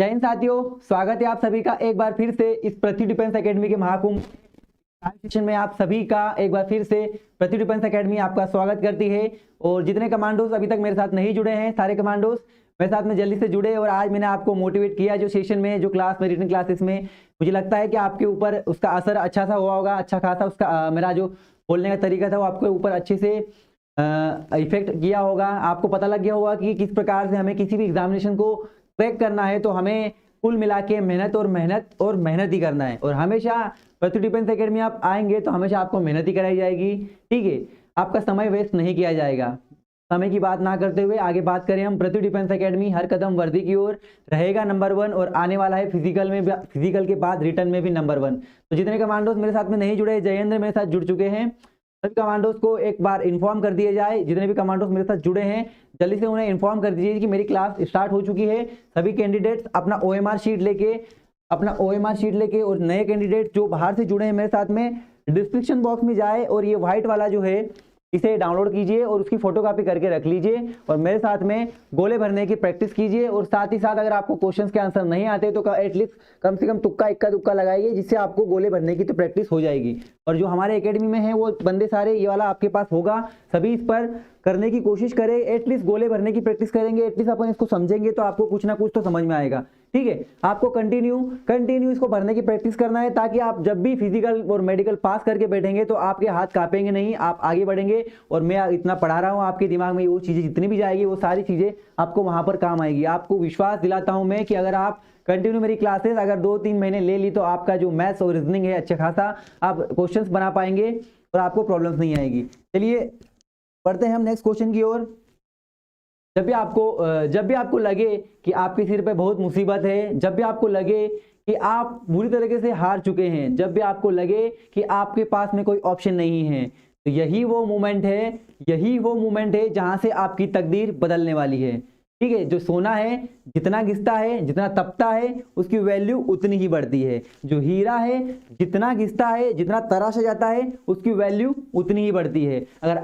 जय हिंद साथियों, स्वागत है आप सभी का एक बार फिर से इस पृथ्वी डिफेंस एकेडमी के महाकुंभ सेशन में। आप सभी का एक बार फिर से पृथ्वी डिफेंस एकेडमी आपका स्वागत करती है। और जितने कमांडोज अभी तक मेरे साथ नहीं जुड़े हैं, सारे कमांडोज मेरे साथ में जल्दी से जुड़े। और आज मैंने आपको मोटिवेट किया जो सेशन में, जो क्लास में, रिटन क्लासेस में, मुझे लगता है कि आपके ऊपर उसका असर अच्छा सा हुआ होगा, अच्छा खासा उसका मेरा जो बोलने का तरीका था वो आपके ऊपर अच्छे से इफेक्ट किया होगा। आपको पता लग गया होगा कि किस प्रकार से हमें किसी भी एग्जामिनेशन को क्रैक करना है, तो हमें कुल मिला के मेहनत ही करना है। और हमेशा पृथ्वी डिफेंस एकेडमी आप आएंगे तो हमेशा आपको मेहनत ही कराई जाएगी, ठीक है। आपका समय वेस्ट नहीं किया जाएगा। समय की बात ना करते हुए आगे बात करें हम, पृथ्वी डिफेंस एकेडमी हर कदम वर्दी की ओर रहेगा नंबर 1 और आने वाला है फिजिकल में, फिजिकल के बाद रिटर्न में भी नंबर 1। तो जितने कमांडोज मेरे साथ में नहीं जुड़े, जयेंद्र मेरे साथ जुड़ चुके हैं, सभी कमांडोज को एक बार इन्फॉर्म कर दिया जाए। जितने भी कमांडोज मेरे साथ जुड़े हैं जल्दी से उन्हें इन्फॉर्म कर दीजिए कि मेरी क्लास स्टार्ट हो चुकी है। सभी कैंडिडेट्स अपना OMR शीट लेके और नए कैंडिडेट जो बाहर से जुड़े हैं मेरे साथ में, डिस्क्रिप्शन बॉक्स में जाए और ये व्हाइट वाला जो है इसे डाउनलोड कीजिए और उसकी फोटोकॉपी करके रख लीजिए और मेरे साथ में गोले भरने की प्रैक्टिस कीजिए। और साथ ही साथ अगर आपको क्वेश्चंस के आंसर नहीं आते तो एटलीस्ट कम से कम इक्का दुक्का लगाइए, जिससे आपको गोले भरने की तो प्रैक्टिस हो जाएगी। और जो हमारे एकेडमी में है वो बंदे सारे ये वाला आपके पास होगा, सभी इस पर करने की कोशिश करें। एटलीस्ट गोले भरने की प्रैक्टिस करेंगे, एटलीस्ट अपन इसको समझेंगे तो आपको कुछ ना कुछ तो समझ में आएगा, ठीक है। आपको कंटिन्यू इसको भरने की प्रैक्टिस करना है, ताकि आप जब भी फिजिकल और मेडिकल पास करके बैठेंगे तो आपके हाथ कांपेंगे नहीं, आप आगे बढ़ेंगे। और मैं इतना पढ़ा रहा हूं, आपके दिमाग में वो चीजें जितनी भी जाएगी वो सारी चीजें आपको वहां पर काम आएगी। आपको विश्वास दिलाता हूं मैं कि अगर आप कंटिन्यू मेरी क्लासेस अगर 2-3 महीने ले ली तो आपका जो मैथ्स और रीजनिंग है अच्छा खासा आप क्वेश्चंस बना पाएंगे और आपको प्रॉब्लम्स नहीं आएगी। चलिए पढ़ते हैं हम नेक्स्ट क्वेश्चन की ओर। जब भी आपको लगे कि आपके सिर पे बहुत मुसीबत है, जब भी आपको लगे कि आप बुरी तरीके से हार चुके हैं, जब भी आपको लगे कि आपके पास में कोई ऑप्शन नहीं है, तो यही वो मोमेंट है जहां से आपकी तकदीर बदलने वाली है, ठीक है। जो सोना है जितना घिसता है, जितना तपता है, उसकी वैल्यू उतनी ही बढ़ती है। जो हीरा है जितना घिसता है, जितना तराशा जाता है, उसकी वैल्यू उतनी ही बढ़ती है। अगर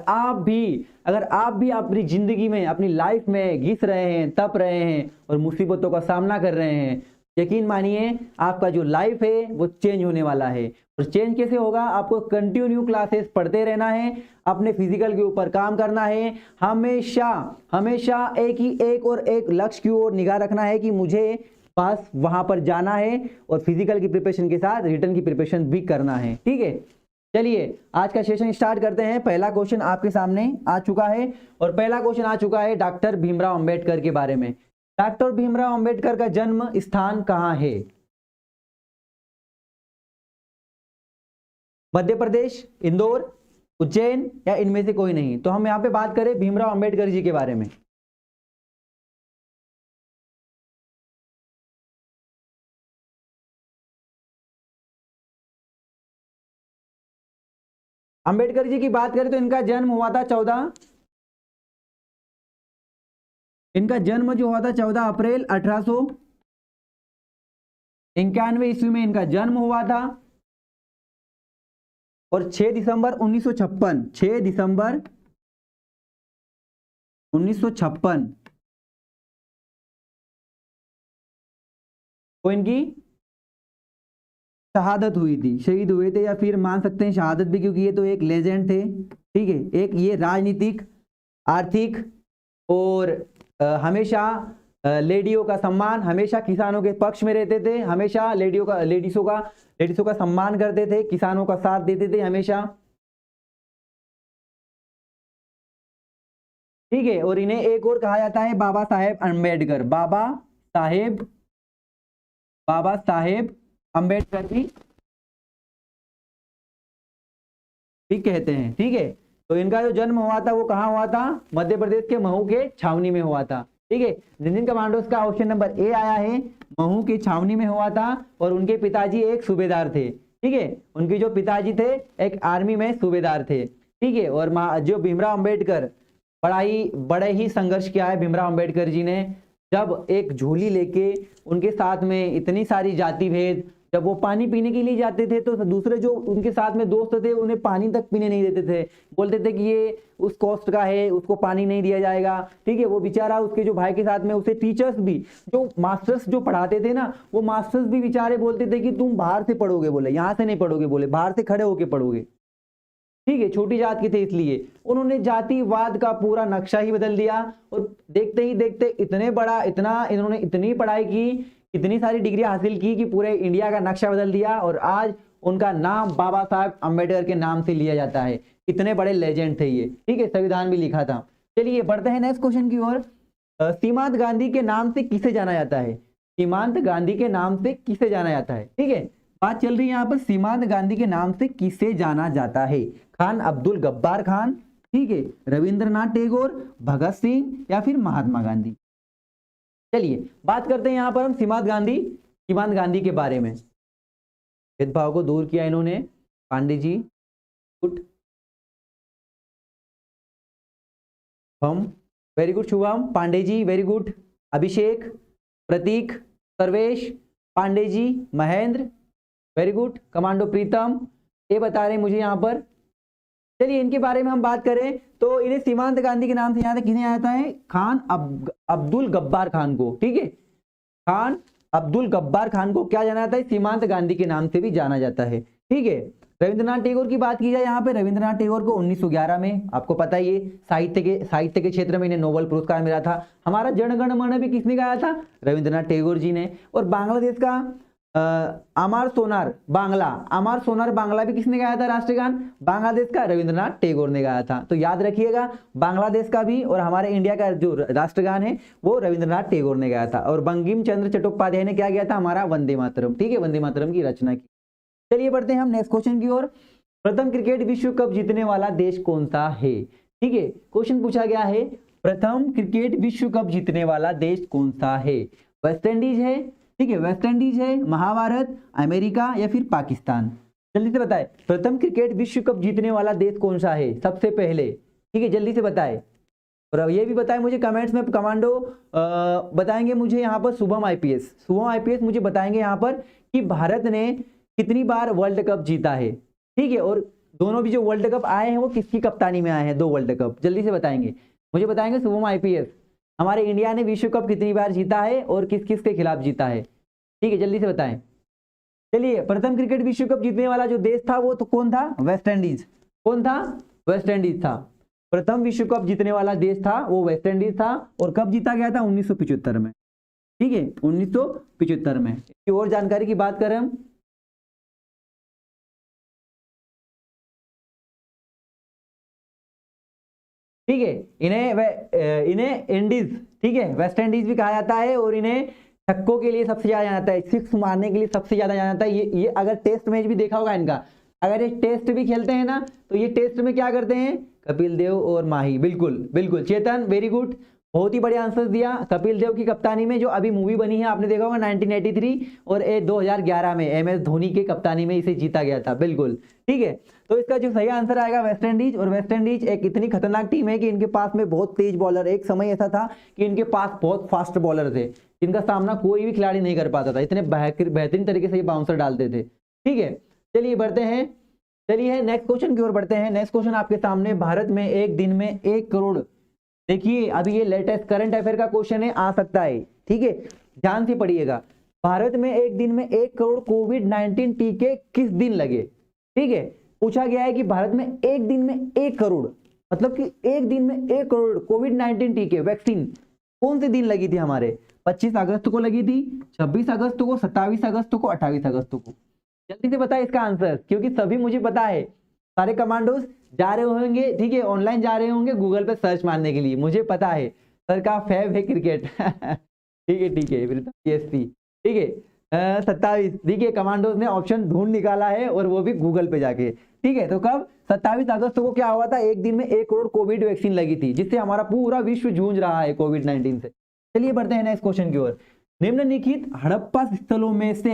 आप भी अपनी जिंदगी में, अपनी लाइफ में घिस रहे हैं, तप रहे हैं और मुसीबतों का सामना कर रहे हैं, यकीन मानिए आपका जो लाइफ है वो चेंज होने वाला है। और चेंज कैसे होगा? आपको कंटिन्यू क्लासेस पढ़ते रहना है, अपने फिजिकल के ऊपर काम करना है, हमेशा एक लक्ष्य की ओर निगाह रखना है कि मुझे बस वहां पर जाना है और फिजिकल की प्रिपरेशन के साथ रिटर्न की प्रिपरेशन भी करना है, ठीक है। चलिए आज का सेशन स्टार्ट करते हैं। पहला क्वेश्चन आपके सामने आ चुका है और पहला क्वेश्चन आ चुका है डॉक्टर भीमराव अंबेडकर के बारे में। डॉक्टर भीमराव अंबेडकर का जन्म स्थान कहां है? मध्य प्रदेश, इंदौर, उज्जैन या इनमें से कोई नहीं? तो हम यहां पे बात करें भीमराव अंबेडकर जी के बारे में। अंबेडकर जी की बात करें तो इनका जन्म हुआ था 14 अप्रैल 1891 ईस्वी में इनका जन्म हुआ था। और 6 दिसंबर 1956 को इनकी शहादत हुई थी, शहीद हुए थे, या फिर मान सकते हैं शहादत भी, क्योंकि ये तो एक लेजेंड थे, ठीक है। एक ये राजनीतिक, आर्थिक और हमेशा लेडियों का सम्मान, हमेशा किसानों के पक्ष में रहते थे, हमेशा लेडीजों का सम्मान करते थे, किसानों का साथ देते थे हमेशा, ठीक है। और इन्हें एक और कहा जाता है बाबा साहेब अम्बेडकर, बाबा साहेब अम्बेडकर भी कहते हैं, ठीक है। तो इनका जो जन्म हुआ था वो कहाँ हुआ था? मध्य प्रदेश के महू के छावनी में हुआ था, ठीक है। जिन कमांडोज का ऑप्शन नंबर ए आया है, महू की छावनी में हुआ था। और उनके पिताजी एक सूबेदार थे, ठीक है। उनके जो पिताजी थे एक आर्मी में सूबेदार थे, ठीक है। और जो भीमराव अंबेडकर बड़े ही संघर्ष किया है भीमराव अंबेडकर जी ने। जब एक झोली लेके उनके साथ में इतनी सारी जाति भेद, जब वो पानी पीने के लिए जाते थे तो दूसरे जो उनके साथ में दोस्त थे उन्हें पानी तक पीने नहीं देते थे, बोलते थे कि ये उस कॉस्ट का है, उसको पानी नहीं दिया जाएगा। ठीक है, वो बेचारा उसके जो भाई के साथ में उसे टीचर्स भी, जो मास्टर्स जो पढ़ाते थे ना, वो मास्टर्स भी बेचारे बोलते थे कि तुम बाहर से पढ़ोगे, बोले यहाँ से नहीं पढ़ोगे, बोले बाहर से खड़े होके पढ़ोगे। ठीक है, छोटी जात के थे इसलिए उन्होंने जातिवाद का पूरा नक्शा ही बदल दिया। और देखते ही देखते इन्होंने इतनी पढ़ाई की, इतनी सारी डिग्री हासिल की कि पूरे इंडिया का नक्शा बदल दिया। और आज उनका नाम बाबा साहब अम्बेडकर के नाम से लिया जाता है। कितने बड़े लेजेंड थे ये। ठीक है, संविधान भी लिखा था। चलिए बढ़ते हैं नेक्स्ट क्वेश्चन की ओर। सीमांत गांधी के नाम से किसे जाना जाता है? सीमांत गांधी के नाम से किसे जाना जाता है? ठीक है, बात चल रही है यहाँ पर सीमांत गांधी के नाम से किसे जाना जाता है? खान अब्दुल गफ्फार खान, ठीक है, रविंद्रनाथ टैगोर, भगत सिंह या फिर महात्मा गांधी। चलिए बात करते हैं यहाँ पर हम सीमांत गांधी के बारे में। भेदभाव को दूर किया इन्होंने, पांडे जी, गुड, हम very good, Shubham Pandey ji very good, अभिषेक, प्रतीक, Sarvesh, Pandey ji, Mahendra very good, commando प्रीतम ये बता रहे हैं मुझे यहाँ पर। चलिए इनके बारे में हम बात करें तो इन्हें सीमांत गांधी के नाम से यहाँ किसने जाता है? खान अब्दुल गफ्फार खान को। ठीक है, खान अब्दुल गफ्फार खान को क्या जाना जाता है? सीमांत गांधी के नाम से भी जाना जाता है। ठीक है, रविंद्रनाथ टैगोर की बात की जाए यहाँ पे, रविंद्रनाथ टैगोर को 1911 में, आपको पता ही है, साहित्य के क्षेत्र में इन्हें नोबेल पुरस्कार मिला था। हमारा जनगण मन भी किसने गाया था? रविंद्रनाथ टैगोर जी ने। और बांग्लादेश का अमर सोनार बांग्ला भी किसने गाया था राष्ट्रगान? बांग्लादेश का रविंद्रनाथ टैगोर ने गाया था। तो याद रखिएगा, बांग्लादेश का भी और हमारे इंडिया का जो राष्ट्रगान है वो रविंद्रनाथ टैगोर ने गाया था। और बंकिम चंद्र चट्टोपाध्याय ने क्या किया था? हमारा वंदे मातरम। ठीक है, वंदे मातरम की रचना की। चलिए बढ़ते हैं हम नेक्स्ट क्वेश्चन की ओर। प्रथम क्रिकेट विश्व कप जीतने वाला देश कौन सा है? ठीक है, क्वेश्चन पूछा गया है प्रथम क्रिकेट विश्व कप जीतने वाला देश कौन सा है? वेस्ट इंडीज है, ठीक है, वेस्ट इंडीज है, महाभारत, अमेरिका या फिर पाकिस्तान? जल्दी से बताए, प्रथम क्रिकेट विश्व कप जीतने वाला देश कौन सा है सबसे पहले? ठीक है, जल्दी से बताए। और ये भी बताएं मुझे कमेंट्स में, कमांडो बताएंगे मुझे यहाँ पर, शुभम आईपीएस मुझे बताएंगे यहाँ पर कि भारत ने कितनी बार वर्ल्ड कप जीता है। ठीक है, और दोनों भी जो वर्ल्ड कप आए हैं वो किसकी कप्तानी में आए हैं? 2 वर्ल्ड कप। जल्दी से बताएंगे, मुझे बताएंगे शुभम आईपीएस, हमारे इंडिया ने विश्व कप कितनी बार जीता है और किस किस के खिलाफ जीता है? ठीक है, जल्दी से बताएं। चलिए, प्रथम क्रिकेट विश्व कप जीतने वाला जो देश था वो तो कौन था? West Indies. कौन था? वेस्ट इंडीज था। प्रथम विश्व कप जीतने वाला देश था वो वेस्ट इंडीज था। और कब जीता गया था? 1975 में। ठीक है, 1975 में। इसकी और जानकारी की बात करें हम, ठीक है, इन्हें इंडीज, ठीक है, वेस्ट इंडीज भी कहा जाता है। और इन्हें छक्कों के लिए सबसे ज्यादा जाना जाता है, 6 मारने के लिए सबसे ज्यादा जाना जाता है। ये अगर टेस्ट मैच भी देखा होगा इनका, अगर ये टेस्ट भी खेलते हैं ना तो ये टेस्ट में क्या करते हैं? कपिल देव और माही। बिल्कुल बिल्कुल, चेतन वेरी गुड, बहुत ही बढ़िया आंसर दिया। कपिल देव की कप्तानी में जो अभी मूवी बनी है आपने देखा होगा 1983 और 2011 में MS धोनी के कप्तानी में इसे जीता गया था। बिल्कुल ठीक है, तो इसका जो सही आंसर आएगा वेस्ट इंडीज। और वेस्ट इंडीज एक इतनी खतरनाक टीम है कि इनके पास में बहुत तेज बॉलर, एक समय ऐसा था कि इनके पास बहुत फास्ट बॉलर थे जिनका सामना कोई भी खिलाड़ी नहीं कर पाता था, इतने बेहतरीन तरीके से ये बाउंसर डालते थे। ठीक है, चलिए बढ़ते हैं, चलिए नेक्स्ट क्वेश्चन की ओर बढ़ते हैं। नेक्स्ट क्वेश्चन आपके सामने, भारत में एक दिन में 1 करोड़, देखिए अभी ये लेटेस्ट करंट अफेयर का क्वेश्चन है, आ सकता है। ठीक है, ध्यान से पढ़िएगा। भारत में एक दिन में 1 करोड़ कोविड-19 टीके किस दिन लगे? ठीक है, पूछा गया है कि भारत में एक दिन में 1 करोड़, मतलब कि एक दिन में 1 करोड़ कोविड-19 टीके वैक्सीन कौन से दिन लगी थी? हमारे 25 अगस्त को लगी थी, 26 अगस्त को, 27 अगस्त को, 28 अगस्त को। जल्दी से बताए इसका आंसर, क्योंकि सभी मुझे पता है, सारे कमांडोज जा रहे होंगे, ठीक है, ऑनलाइन जा रहे होंगे गूगल पे सर्च मारने के लिए, मुझे पता है सर का फैब है क्रिकेट। ठीक है PSP, ठीक है 27, देखिए कमांडोज ने ऑप्शन ढूंढ निकाला है और वो भी गूगल पे जाके। ठीक है, तो कब? 27 अगस्त को क्या हुआ था? एक दिन में 1 करोड़ कोविड वैक्सीन लगी थी, जिससे हमारा पूरा विश्व जूझ रहा है कोविड-19 से। चलिए बढ़ते हैं नेक्स्ट क्वेश्चन की ओर। निम्नलिखित हड़प्पा स्थलों में से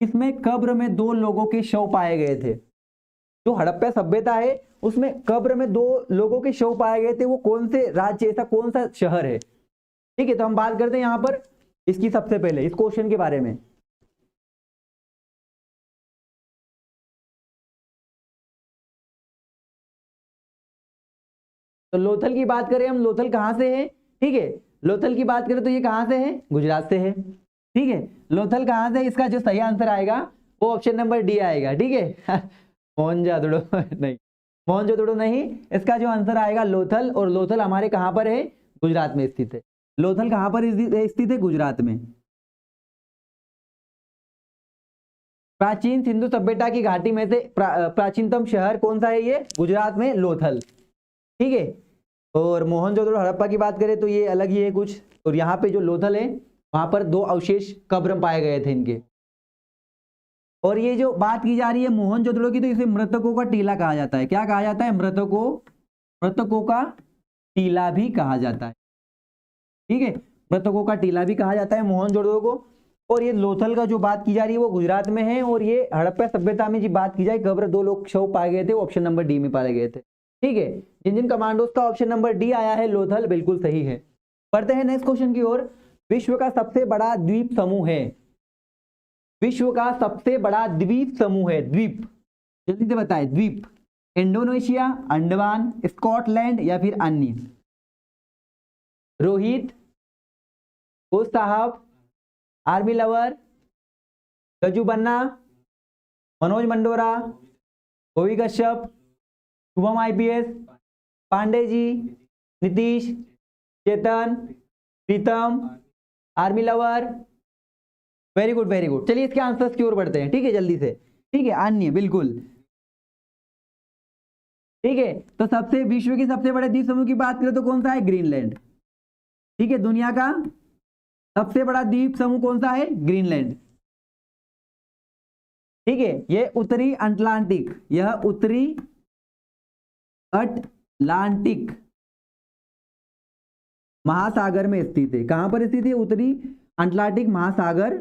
इसमें कब्र में 2 लोगों के शव पाए गए थे? जो हड़प्पा सभ्यता है उसमें कब्र में 2 लोगों के शव पाए गए थे, वो कौन से राज्य, ऐसा कौन सा शहर है? ठीक है, तो हम बात करते हैं यहां पर इसकी सबसे पहले इस क्वेश्चन के बारे में। तो लोथल की बात करें हम, लोथल कहाँ से है, ठीक है, लोथल की बात करें तो ये कहाँ से है, गुजरात से है, ठीक है। लोथल कहाँ से, इसका जो सही आंसर आएगा वो ऑप्शन नंबर डी आएगा, ठीक है। मोहनजोदड़ो नहीं, मोहनजोदड़ो नहीं, इसका जो आंसर आएगा लोथल, और लोथल हमारे कहाँ पर है, गुजरात में स्थित है। लोथल कहाँ पर स्थित है, गुजरात में। प्राचीन सिंधु सभ्यता की घाटी में से प्राचीनतम शहर कौन सा है, ये गुजरात में लोथल, ठीक है। और मोहनजोदड़ो हड़प्पा की बात करें तो ये अलग ही है कुछ। और यहाँ पे जो लोथल है वहां पर 2 अवशेष कब्र पाए गए थे इनके। और ये जो बात की जा रही है मोहनजोदड़ो की, तो इसे मृतकों का टीला कहा जाता है। क्या कहा जाता है, मृतकों का टीला भी कहा जाता है, ठीक है, मृतकों का टीला भी कहा जाता है मोहनजोदड़ो को। और ये लोथल का जो बात की जा रही है वो गुजरात में है। और ये हड़प्पा सभ्यता में जी बात की जाए, कब्र 2 लोग शव पाए गए थे, वो ऑप्शन नंबर डी में पाए गए थे, ठीक है। जिन जिन कमांडोज का ऑप्शन नंबर डी आया है लोथल, बिल्कुल सही है। बढ़ते हैं नेक्स्ट क्वेश्चन की ओर। विश्व का सबसे बड़ा द्वीप समूह है, विश्व का सबसे बड़ा द्वीप समूह है, द्वीप, जल्दी से बताए, द्वीप। इंडोनेशिया, अंडमान, स्कॉटलैंड या फिर अन्य। Rohit, Ghosh Sahab, army lover, Gaju Banna, Manoj Mandora, Govi Kashyap, Shubham IPS, Pandey ji, Nitish, Chetan, Pritam, army lover. Very good, very good. चलिए इसके आंसर्स की ओर बढ़ते हैं, ठीक है, जल्दी से, ठीक है। अन्य, बिल्कुल, ठीक है। तो सबसे विश्व की सबसे बड़े द्वीप समूह की बात करें तो कौन सा है, ग्रीनलैंड, ठीक है। दुनिया का सबसे बड़ा द्वीप समूह कौन सा है, ग्रीनलैंड, ठीक है। यह उत्तरी अटलांटिक, यह उत्तरी अटलांटिक महासागर में स्थित है। कहां पर स्थित है, उत्तरी अटलांटिक महासागर,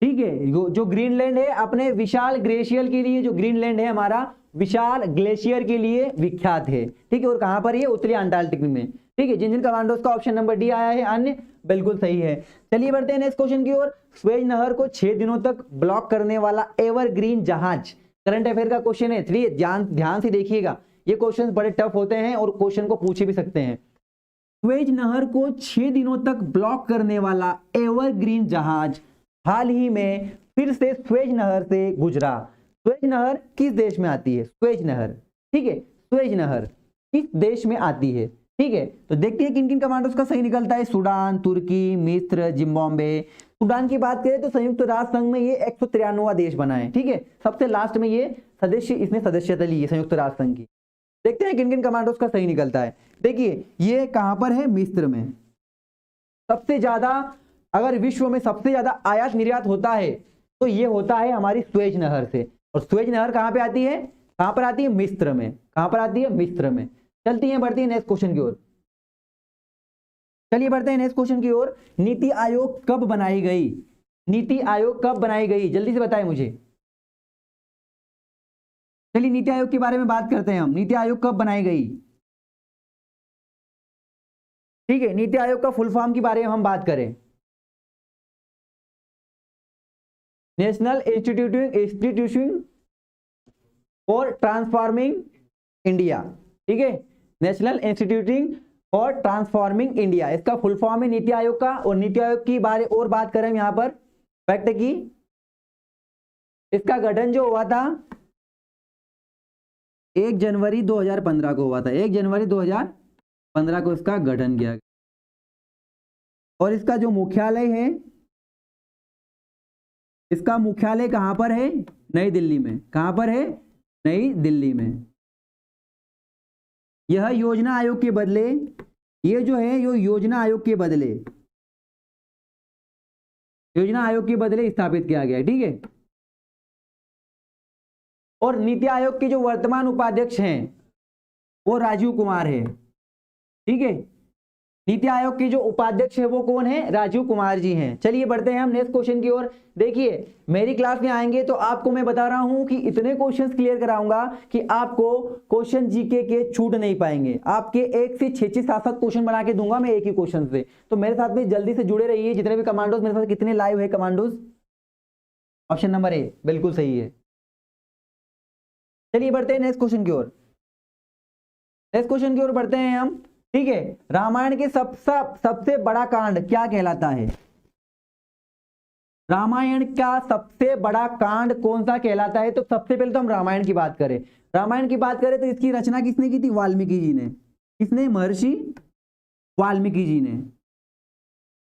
ठीक है। जो ग्रीनलैंड है अपने विशाल ग्लेशियर के लिए, जो ग्रीनलैंड है हमारा विशाल ग्लेशियर के लिए विख्यात है, ठीक है। और कहां पर ये, उत्तरी अंटार्कटिक में, ठीक है। जिन जिन कमांडोज का ऑप्शन नंबर डी आया है अन्य, बिल्कुल सही है। चलिए बढ़ते हैं नेक्स्ट क्वेश्चन की ओर। स्वेज नहर को 6 दिनों तक ब्लॉक करने वाला एवरग्रीन जहाज, करंट अफेयर का क्वेश्चन है, चलिए ध्यान से देखिएगा, ये क्वेश्चन बड़े टफ होते हैं और क्वेश्चन को पूछे भी सकते हैं। स्वेज नहर को 6 दिनों तक ब्लॉक करने वाला एवरग्रीन जहाज हाल ही में फिर से स्वेज नहर से गुजरा। स्वेज नहर किस देश में आती है, स्वेज नहर, ठीक है, स्वेज नहर किस देश में आती है, ठीक है। तो देखते हैं किन किन कमांडोज का सही निकलता है। सूडान, तुर्की, मिस्र, जिम्बाब्वे। सूडान की बात करें तो संयुक्त राष्ट्र संघ में ये 193वां देश बना है, ठीक है। सबसे लास्ट में ये सदस्य, इसने सदस्यता ली है संयुक्त राष्ट्र संघ की। देखते हैं किन किन कमांडोज का सही निकलता है। देखिए ये कहां पर है, मिस्र में। सबसे ज्यादा, अगर विश्व में सबसे ज्यादा आयात निर्यात होता है तो ये होता है हमारी स्वेज नहर से। और स्वेज नहर कहां पे आती है, कहां पर आती है, मिस्र में। कहां पर आती है, मिस्र में। चलती हैं, बढ़ती है नेक्स्ट क्वेश्चन की ओर। चलिए बढ़ते हैं नेक्स्ट क्वेश्चन की ओर। नीति आयोग कब बनाई गई, नीति आयोग कब बनाई गई, जल्दी से बताएं मुझे। चलिए नीति आयोग के बारे में बात करते हैं हम। नीति आयोग कब बनाई गई, ठीक है। नीति आयोग का फुल फॉर्म के बारे में हम बात करें, national institution for transforming India, ठीक है। National institute for transforming India, इसका फुल फॉर्म है नीति आयोग का। और नीति आयोग की बारे और बात करें यहां पर फैक्ट की, इसका गठन जो हुआ था 1 जनवरी 2015 को हुआ था। 1 जनवरी 2015 को इसका गठन किया गया। और इसका जो मुख्यालय है, इसका मुख्यालय कहां पर है, नई दिल्ली में। कहां पर है, नई दिल्ली में। यह योजना आयोग के बदले, ये जो है ये योजना आयोग के बदले, योजना आयोग के बदले स्थापित किया गया है, ठीक है। और नीति आयोग के जो वर्तमान उपाध्यक्ष हैं वो राजीव कुमार है, ठीक है। नीति आयोग के जो उपाध्यक्ष है वो कौन है, राजीव कुमार जी हैं। चलिए बढ़ते हैं हम नेक्स्ट क्वेश्चन की ओर। देखिए मेरी क्लास में आएंगे तो आपको मैं बता रहा हूं कि इतने क्वेश्चंस क्लियर कराऊंगा कि आपको क्वेश्चन जीके के छूट नहीं पाएंगे। आपके 1 से 6 7 क्वेश्चन बना के दूंगा मैं एक ही क्वेश्चन से। तो मेरे साथ में जल्दी से जुड़े रहिए। जितने भी कमांडोज मेरे साथ, कितने लाइव है कमांडोज, ऑप्शन नंबर ए बिल्कुल सही है। चलिए बढ़ते हैं नेक्स्ट क्वेश्चन की ओर। नेक्स्ट क्वेश्चन की ओर बढ़ते हैं हम। ठीक है, रामायण के सबसे बड़ा कांड क्या कहलाता है? रामायण का सबसे बड़ा कांड कौन सा कहलाता है? तो सबसे पहले तो हम रामायण की बात करें। रामायण की बात करें तो इसकी रचना किसने की थी? वाल्मीकि जी ने। किसने? महर्षि वाल्मीकि जी ने।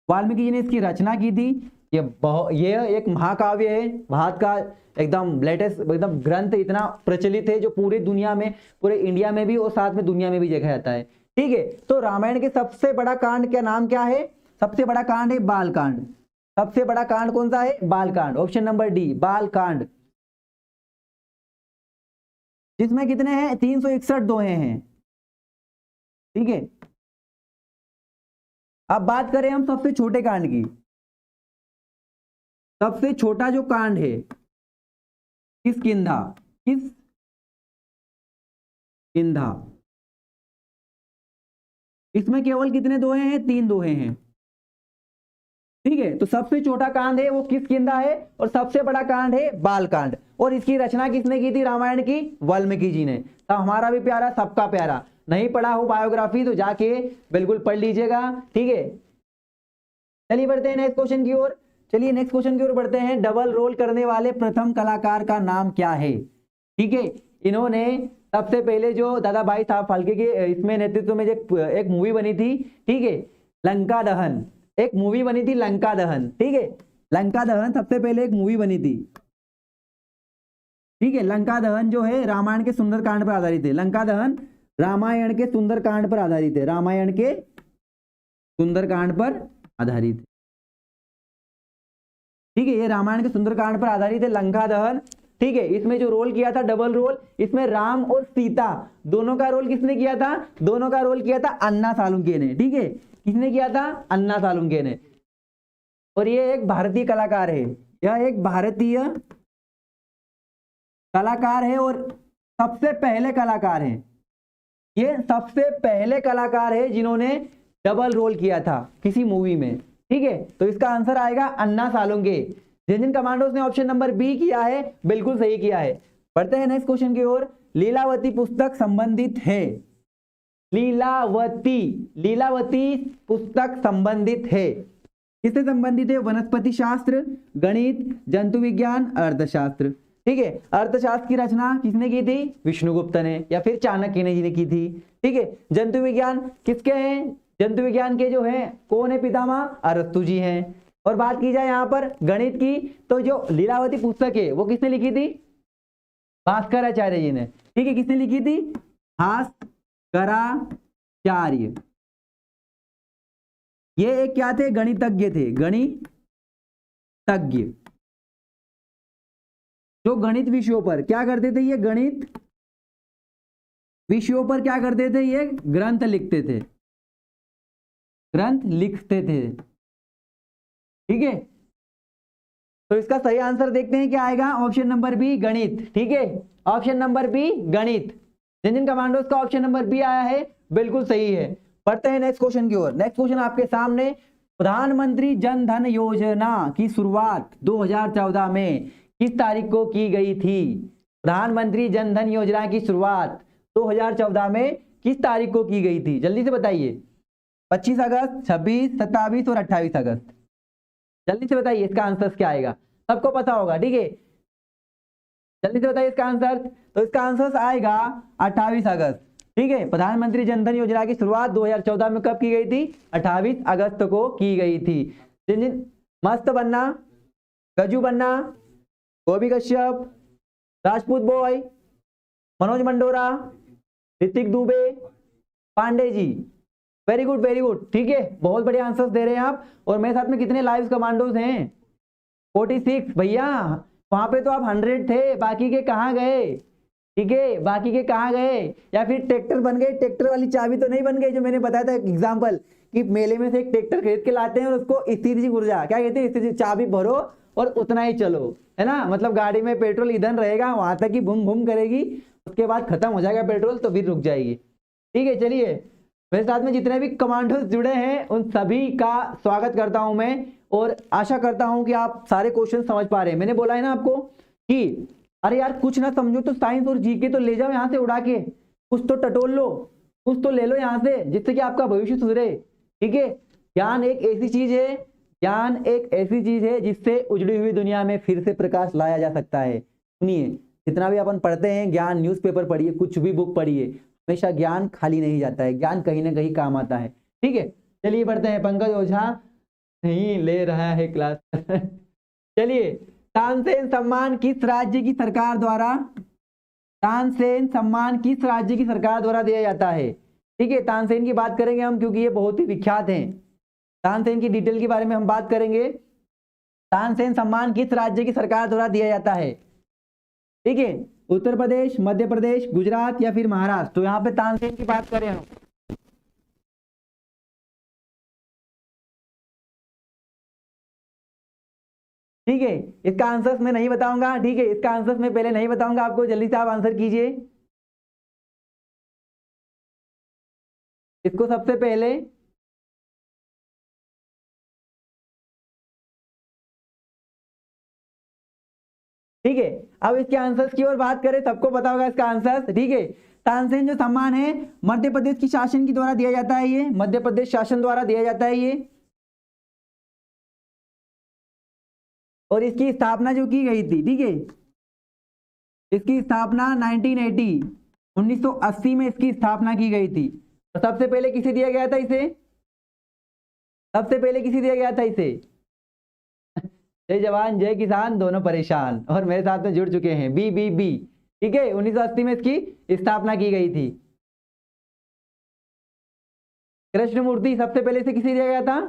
वाल्मीकि जी ने इसकी रचना की थी। ये एक महाकाव्य है, भारत का एकदम लेटेस्ट एकदम ग्रंथ, इतना प्रचलित है जो पूरी दुनिया में, पूरे इंडिया में भी और साथ में दुनिया में भी देखा जाता है। ठीक है, तो रामायण के सबसे बड़ा कांड का नाम क्या है? सबसे बड़ा कांड है बालकांड। सबसे बड़ा कांड कौन सा है? Balkand. Option number D Balkand. जिसमें कितने हैं? 361 दोहे हैं। ठीक है, अब बात करें हम सबसे छोटे कांड की। सबसे छोटा जो कांड है किष्किंधा। किष्किंधा, इसमें केवल कितने दोहे हैं? 3 दोहे हैं। ठीक है, तो सबसे छोटा कांड है वो किष्किंधा है और सबसे बड़ा कांड है बालकांड। और इसकी रचना किसने की थी रामायण की? वाल्मीकि जी ने। तो हमारा भी प्यारा सबका प्यारा, नहीं पढ़ा हो बायोग्राफी तो जाके बिल्कुल पढ़ लीजिएगा। ठीक है, चलिए बढ़ते हैं नेक्स्ट क्वेश्चन की ओर। चलिए नेक्स्ट क्वेश्चन की ओर बढ़ते हैं। डबल रोल करने वाले प्रथम कलाकार का नाम क्या है? ठीक है, इन्होंने सबसे पहले जो दादा भाई साहब फाल्के के इसमें नेतृत्व में एक मूवी बनी थी। ठीक है, लंका दहन। एक मूवी बनी थी लंका दहन। ठीक है, लंका दहन सबसे पहले एक मूवी बनी थी। ठीक है, लंका दहन जो है रामायण के सुंदरकांड पर आधारित है। लंका दहन रामायण के सुंदरकांड पर आधारित है। रामायण के सुंदरकांड पर आधारित है। ठीक है, ये रामायण के सुंदरकांड पर आधारित है लंका दहन। ठीक है, इसमें जो रोल किया था डबल रोल, इसमें राम और सीता दोनों का रोल किसने किया था? दोनों का रोल किया था अन्ना सालुंके ने। ठीक है, किसने किया था? अन्ना सालुंके ने। और ये एक भारतीय कलाकार है, यह एक भारतीय कलाकार है और सबसे पहले कलाकार है। ये सबसे पहले कलाकार है जिन्होंने डबल रोल किया था किसी मूवी में। ठीक है, तो इसका आंसर आएगा अन्ना सालुंके। जिन कमांडोज ने ऑप्शन नंबर बी किया है बिल्कुल सही किया है। बढ़ते हैं नेक्स्ट क्वेश्चन की ओर। लीलावती पुस्तक संबंधित है। लीलावती पुस्तक संबंधित है, किससे संबंधित है? वनस्पति शास्त्र, गणित, जंतु विज्ञान, अर्थशास्त्र। ठीक है, अर्थशास्त्र की रचना किसने की थी? विष्णुगुप्त ने या फिर चाणक्य ने जी ने की थी। ठीक है, जंतु विज्ञान किसके हैं? जंतु विज्ञान के जो है कौन है पितामह? अरस्तु जी हैं। और बात की जाए यहाँ पर गणित की, तो जो लीलावती पुस्तक है वो किसने लिखी थी? भास्कराचार्य जी ने। ठीक है, किसने लिखी थी? भास्कराचार्य। ये एक क्या थे? गणितज्ञ थे। गणितज्ञ जो गणित विषयों पर क्या करते थे? ये गणित विषयों पर क्या करते थे? ये ग्रंथ लिखते थे। ग्रंथ लिखते थे। ठीक है, तो इसका सही आंसर देखते हैं क्या आएगा? ऑप्शन नंबर बी गणित। ठीक है, ऑप्शन नंबर बी गणित। जिन कमांडोज का ऑप्शन नंबर बी आया है बिल्कुल सही है। पढ़ते हैं नेक्स्ट क्वेश्चन की ओर। नेक्स्ट क्वेश्चन आपके सामने। प्रधानमंत्री जन धन योजना की शुरुआत 2014 में किस तारीख को की गई थी? प्रधानमंत्री जन धन योजना की शुरुआत 2014 में किस तारीख को की गई थी? जल्दी से बताइए। 25 अगस्त, 26, 27 और 28 अगस्त। जल्दी से बताइए इसका आंसर क्या आएगा? सबको पता होगा। ठीक है, जल्दी से बताइए इसका आंसर। तो इसका आंसर आएगा 28 अगस्त। ठीक है, प्रधानमंत्री जन धन योजना की शुरुआत 2014 में कब की गई थी? 28 अगस्त को की गई थी। जिन मस्त बनना, Gaju Banna, Gobhi Kashyap, Rajput boy, Manoj Mandora, Hrithik Dubey, Pandey ji. Very good very good. ठीक है, बहुत बढ़िया आंसर्स दे रहे हैं आप। और मेरे साथ में कितने लाइव कमांडोज हैं? 46 भैया। वहां पे तो आप 100 थे, बाकी के कहाँ गए? ठीक है, बाकी के कहाँ गए? या फिर ट्रैक्टर बन गए? ट्रैक्टर वाली चाबी तो नहीं बन गई जो मैंने बताया था एग्जाम्पल कि मेले में से एक ट्रैक्टर खरीद के लाते हैं और उसको स्थिर ऊर्जा क्या कहते हैं? स्थिर चाबी भरो और उतना ही चलो, है ना। मतलब गाड़ी में पेट्रोल ईंधन रहेगा, वहां तक ही भूम भूम करेगी, उसके बाद खत्म हो जाएगा पेट्रोल तो फिर रुक जाएगी। ठीक है, चलिए मेरे साथ में जितने भी कमांडोज जुड़े हैं उन सभी का स्वागत करता हूं मैं। और आशा करता हूं कि आप सारे क्वेश्चन समझ पा रहे हैं। मैंने बोला है ना आपको कि अरे यार कुछ ना समझो तो साइंस और जीके तो ले जाओ यहाँ से उड़ा के, कुछ तो टटोल लो, कुछ तो ले लो यहाँ से, जिससे कि आपका भविष्य सुधरे। ठीक है, ज्ञान एक ऐसी चीज है, ज्ञान एक ऐसी चीज है जिससे उजड़ी हुई दुनिया में फिर से प्रकाश लाया जा सकता है। सुनिए, जितना भी अपन पढ़ते हैं ज्ञान, न्यूज़पेपर पढ़िए, कुछ भी बुक पढ़िए, हमेशा ज्ञान खाली नहीं जाता है, ज्ञान कहीं ना कहीं काम आता है। ठीक है, चलिए बढ़ते हैं। पंकज ओझा नहीं ले रहा है क्लास चलिए, तानसेन सम्मान किस राज्य की सरकार द्वारा, तानसेन सम्मान किस राज्य की सरकार द्वारा दिया जाता है? ठीक है, तानसेन की बात करेंगे हम क्योंकि ये बहुत ही विख्यात हैं। तानसेन की डिटेल के बारे में हम बात करेंगे। तानसेन सम्मान किस राज्य की सरकार द्वारा दिया जाता है? ठीक है, उत्तर प्रदेश, मध्य प्रदेश, गुजरात या फिर महाराष्ट्र। तो यहाँ पे तानसेन की बात करें हम, ठीक है, इसका आंसर मैं नहीं बताऊंगा। ठीक है, इसका आंसर मैं पहले नहीं बताऊंगा आपको, जल्दी से आप आंसर कीजिए इसको सबसे पहले। ठीक है, अब इसके आंसर्स की ओर बात करें, सबको पता होगा इसका आंसर। ठीक है, तानसेन जो सम्मान है मध्य प्रदेश की शासन के द्वारा दिया जाता है, ये मध्य प्रदेश शासन द्वारा दिया जाता है ये। और इसकी स्थापना जो की गई थी, ठीक है, इसकी स्थापना 1980 में इसकी स्थापना की गई थी। और सबसे पहले किसे दिया गया था इसे? सबसे पहले किसे दिया गया था इसे? जय जवान जय किसान दोनों परेशान, और मेरे साथ में जुड़ चुके हैं बी। ठीक है, 1980 में इसकी स्थापना की गई थी। कृष्णमूर्ति सबसे पहले इसे किसे दिया गया था?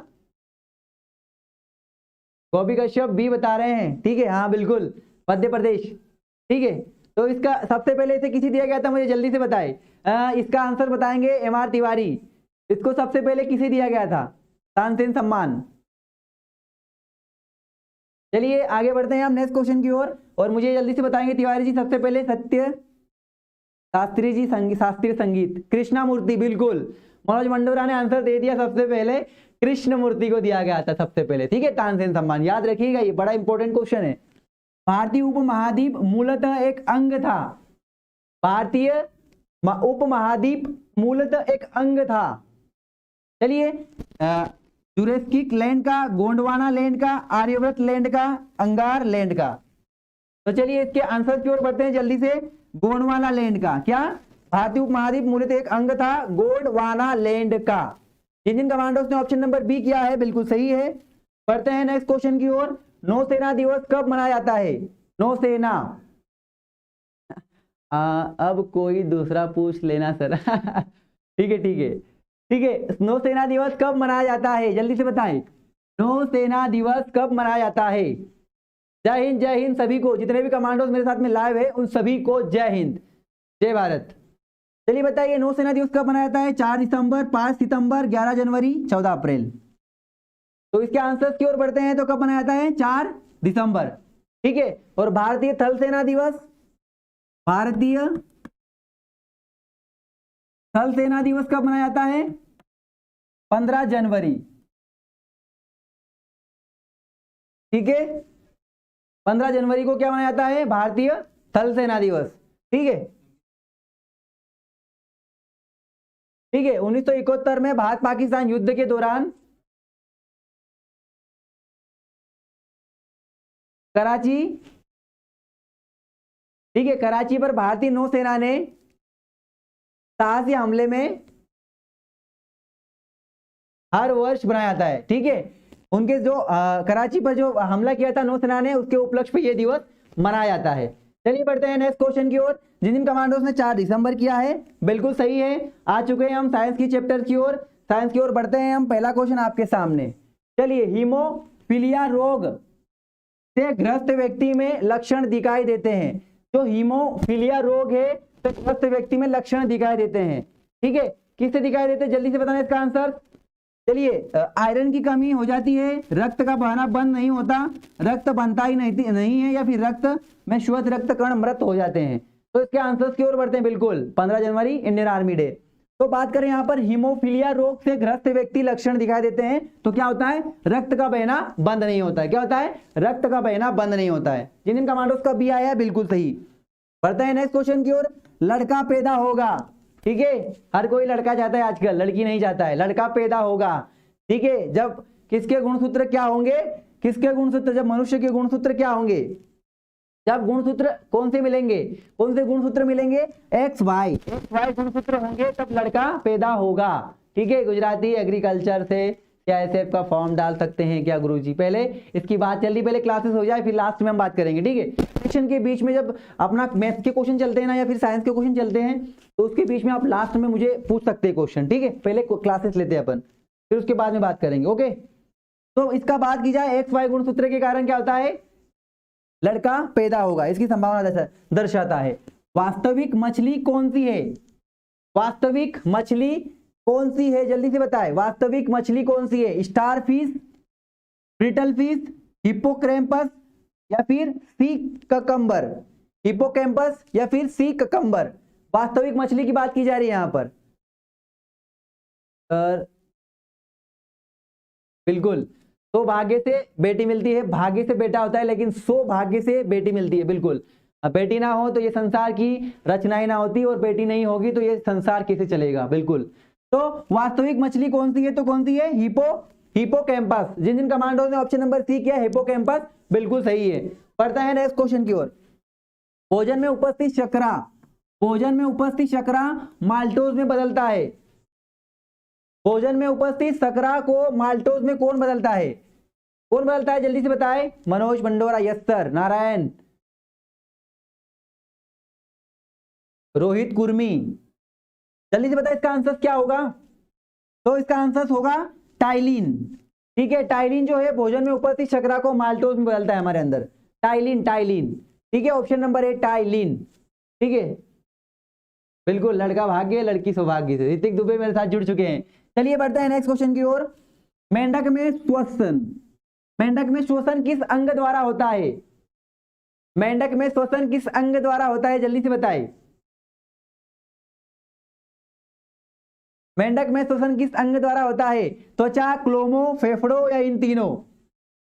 गोपी कश्यप बी बता रहे हैं। ठीक है, हाँ बिल्कुल, मध्य प्रदेश। ठीक है, तो इसका सबसे पहले इसे किसे दिया गया था, मुझे जल्दी से बताए। इसका आंसर बताएंगे एमआर तिवारी। इसको सबसे पहले किसे दिया गया था तानसेन सम्मान? चलिए आगे बढ़ते हैं हम नेक्स्ट क्वेश्चन की ओर, और मुझे जल्दी से बताएंगे तिवारी जी सबसे पहले। सत्य शास्त्री जी, शास्त्रीय संगीत। कृष्णमूर्ति, बिल्कुल, मनोज मंडोरा ने आंसर दे दिया। सबसे पहले कृष्णमूर्ति को दिया गया था सबसे पहले। ठीक है, तानसेन सम्मान याद रखिएगा, ये बड़ा इंपॉर्टेंट क्वेश्चन है। भारतीय उपमहाद्वीप मूलतः एक अंग था, भारतीय उपमहाद्वीप मूलतः एक अंग था। चलिए, जुरेस्किक लैंड का, गोंडवाना लैंड का, आर्यव्रत लैंड का, अंगार लैंड का। तो चलिए इसके आंसर की ओर बढ़ते हैं जल्दी से। गोंडवाना लैंड का क्या? भारतीय उपमहाद्वीप मूलतः एक अंग था गोंडवाना लैंड का। इंडियन कमांडोज ने ऑप्शन नंबर बी किया है, बिल्कुल सही है। बढ़ते हैं नेक्स्ट क्वेश्चन की ओर। नौसेना दिवस कब मनाया जाता है? नौसेना अब कोई दूसरा पूछ लेना सर ठीक है ठीक है ठीक है, नौसेना दिवस कब मनाया जाता है, जल्दी से बताएं। नौसेना दिवस कब मनाया जाता है? जय हिंद सभी को, जितने भी कमांडोज मेरे साथ में लाइव है उन सभी को जय हिंद, जय भारत। चलिए बताइए नौसेना दिवस कब मनाया जाता है? 4 दिसंबर, 5 सितंबर, 11 जनवरी, 14 अप्रैल। तो इसके आंसर्स की ओर बढ़ते हैं, तो कब मनाया जाता है? 4 दिसंबर। ठीक है, और भारतीय थल सेना दिवस, भारतीय थल सेना दिवस कब मनाया जाता है? 15 जनवरी। ठीक है, 15 जनवरी को क्या मनाया जाता है? भारतीय थल सेना दिवस। ठीक है ठीक है, 1971 में भारत पाकिस्तान युद्ध के दौरान कराची, ठीक है, कराची पर भारतीय नौसेना ने साहसी हमले में हर वर्ष बनाया जाता है। ठीक है, उनके जो कराची पर जो हमला किया था नौसेना ने, उसके उपलक्ष्य पे ये दिवस मनाया जाता है। चलिए बढ़ते हैं नेक्स्ट क्वेश्चन की ओर। जिन कमांडोज ने 4 दिसंबर किया है, बिल्कुल सही है। आ चुके हैं हम साइंस की चैप्टर की ओर, साइंस की ओर बढ़ते हैं हम। पहला क्वेश्चन आपके सामने, चलिए, हीमोफीलिया रोग से ग्रस्त व्यक्ति में लक्षण दिखाई देते हैं। जो हीमोफीलिया रोग है तो ग्रस्त व्यक्ति में लक्षण दिखाई देते हैं। ठीक है, किससे दिखाई देते हैं, जल्दी से बताना इसका आंसर। चलिए, आयरन की कमी हो जाती है, रक्त का बहना बंद नहीं होता, रक्त बनता ही नहीं है, या फिर रक्त में श्वेत रक्त कण मृत हो जाते हैं। तो इसके आंसर्स की ओर बढ़ते हैं। बिल्कुल 15 जनवरी इंडियन आर्मी डे। तो बात करें यहाँ पर हीमोफीलिया रोग से ग्रस्त व्यक्ति लक्षण दिखाई देते हैं तो क्या होता है, रक्त का बहना बंद नहीं होता है। क्या होता है, रक्त का बहना बंद नहीं होता है। जिन कमांडोज का बी आया है बिल्कुल सही। बढ़ते हैं नेक्स्ट क्वेश्चन की ओर। लड़का पैदा होगा, ठीक है, हर कोई लड़का चाहता है आजकल, लड़की नहीं चाहता है। लड़का पैदा होगा, ठीक है, जब किसके गुणसूत्र क्या होंगे, किसके गुणसूत्र, जब मनुष्य के गुणसूत्र क्या होंगे, जब गुणसूत्र कौन से मिलेंगे, कौन से गुणसूत्र मिलेंगे, एक्स वाई गुणसूत्र होंगे तब लड़का पैदा होगा। ठीक है, गुजराती एग्रीकल्चर से क्या ऐसे का फॉर्म डाल सकते हैं क्या गुरुजी? पहले इसकी बात चल रही, पहले क्लासेस हो जाए फिर लास्ट में हम बात करेंगे। ठीक है, सेक्शन के बीच में जब अपना मैथ्स के क्वेश्चन चलते हैं ना या फिर साइंस के क्वेश्चन चलते हैं तो उसके बीच में आप लास्ट में मुझे पूछ सकते हैं क्वेश्चन। ठीक है, पहले क्लासेस लेते हैं अपन, फिर उसके बाद में बात करेंगे। ओके, तो इसका बात की जाए एक्स वाई गुणसूत्र के कारण क्या होता है, लड़का पैदा होगा, इसकी संभावना दर्शाता है। वास्तविक मछली कौन सी है, वास्तविक मछली कौन सी है, जल्दी से बताएं, वास्तविक मछली कौन सी है? Star fish, brittle fish, hippocampus या फिर सी ककम्बर, हिप्पोकैम्पस या फिर सी ककम्बर, वास्तविक मछली की बात की जा रही है यहां पर। बिल्कुल, तो भाग्य से बेटी मिलती है, भाग्य से बेटा होता है लेकिन सौभाग्य से बेटी मिलती है। बिल्कुल, अब बेटी ना हो तो ये संसार की रचनाएं ना होती और बेटी नहीं होगी तो ये संसार कैसे चलेगा। बिल्कुल, तो वास्तविक मछली कौन सी है, तो कौन सी है, हिप्पोकैम्पस। जिन जिन कमांडो ने ऑप्शन नंबर सी किया हिप्पोकैम्पस बिल्कुल सही है। पढ़ता है नेक्स्ट क्वेश्चन की ओर। भोजन में उपस्थित शर्करा, भोजन में उपस्थित शर्करा माल्टोज में बदलता है, भोजन में उपस्थित शर्करा को माल्टोज में कौन बदलता है, कौन बदलता है, जल्दी से बताएं। Manoj Mandora, yes sir. नारायण, रोहित कुर्मी, जल्दी से बताएं इसका आंसर क्या होगा, तो इसका आंसर होगा टाइलिन। ठीक है, टाइलिन जो है भोजन में उपस्थित शर्करा को माल्टोज में बदलता है हमारे अंदर, टाइलिन, टाइलिन। ठीक है, ऑप्शन नंबर ए टाइलिन। ठीक है, बिल्कुल, लड़का भाग्य लड़की सौभाग्य से। ऋतिक दुबे मेरे साथ जुड़ चुके हैं। चलिए बढ़ते हैं नेक्स्ट क्वेश्चन की ओर। मेंढक में श्वसन, मेंढक में श्वसन किस अंग द्वारा होता है, मेंढक में श्वसन किस अंग द्वारा होता है, जल्दी से बताएं। मेंढक में श्वसन किस अंग द्वारा होता है, त्वचा, क्लोमो, फेफड़ों या इन तीनों,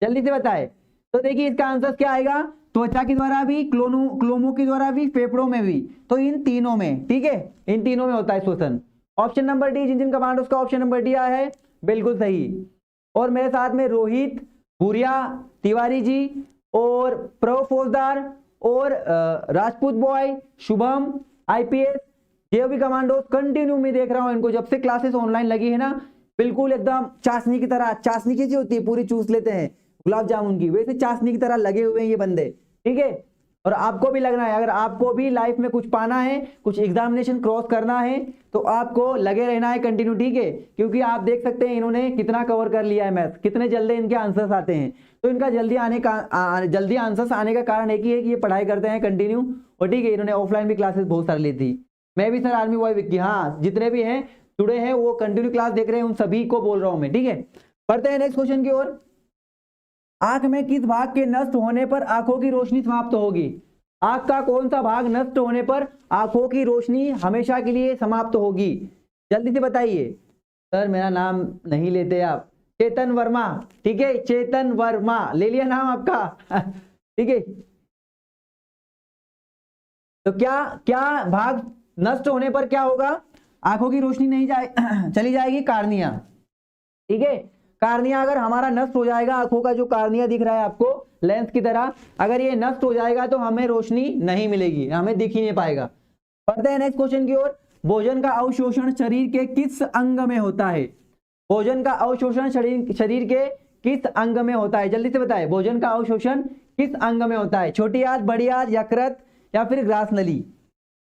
जल्दी से बताएं। तो देखिए इसका आंसर क्या आएगा, त्वचा के द्वारा भी, क्लोमो के द्वारा भी, फेफड़ों में भी, तो इन तीनों में। ठीक है, इन तीनों में होता है श्वसन। ऑप्शन नंबर डी, जिन जिन कमांडोज का ऑप्शन नंबर डी आया है बिल्कुल सही। और मेरे साथ में रोहित भूरिया तिवारी जी और प्रभु फौजदार और राजपूत बॉय, शुभम, आईपीएस, ये भी कमांडोज कंटिन्यू में देख रहा हूं इनको, जब से क्लासेस ऑनलाइन लगी है ना, बिल्कुल एकदम चाशनी की तरह, चाशनी कैसी होती है पूरी चूस लेते हैं गुलाब जामुन की, वैसे चाशनी की तरह लगे हुए हैं ये बंदे। ठीक है, और आपको भी लगना है, अगर आपको भी लाइफ में कुछ पाना है, कुछ एग्जामिनेशन क्रॉस करना है तो आपको लगे रहना है कंटिन्यू। ठीक है, क्योंकि आप देख सकते हैं इन्होंने कितना कवर कर लिया है मैथ्स, कितने जल्दी इनके आंसर्स आते हैं। तो इनका जल्दी आने का जल्दी आंसर्स आने का कारण एक ही है कि ये पढ़ाई करते हैं कंटिन्यू। और ठीक है, इन्होंने ऑफलाइन भी क्लासेस बहुत सारी ली थी, मैं भी सर आर्मी बॉय विक्की, हाँ जितने भी हैं जुड़े हैं वो कंटिन्यू क्लास देख रहे हैं, उन सभी को बोल रहा हूं मैं। ठीक है, पढ़ते हैं नेक्स्ट क्वेश्चन की ओर। आंख में किस भाग के नष्ट होने पर आंखों की रोशनी समाप्त होगी, आंख का कौन सा भाग नष्ट होने पर आंखों की रोशनी हमेशा के लिए समाप्त होगी, जल्दी से बताइए। सर मेरा नाम नहीं लेते आप, चेतन वर्मा। ठीक है, चेतन वर्मा, ले लिया नाम आपका। ठीक है, तो क्या क्या भाग नष्ट होने पर क्या होगा, आंखों की रोशनी नहीं जाए चली जाएगी, कार्निया। ठीक है, कार्निया अगर हमारा नष्ट हो जाएगा, आंखों का जो कार्निया दिख रहा है आपको लेंस की तरह, अगर ये नष्ट हो जाएगा तो हमें रोशनी नहीं मिलेगी, हमें दिख ही नहीं पाएगा। पढ़ते हैं नेक्स्ट क्वेश्चन की ओर। भोजन का अवशोषण शरीर के किस अंग में होता है, भोजन का अवशोषण शरीर के किस अंग में होता है, जल्दी से बताएं। भोजन का अवशोषण किस अंग में होता है, छोटी आंत, बड़ी आंत, यकृत या फिर ग्रास नली,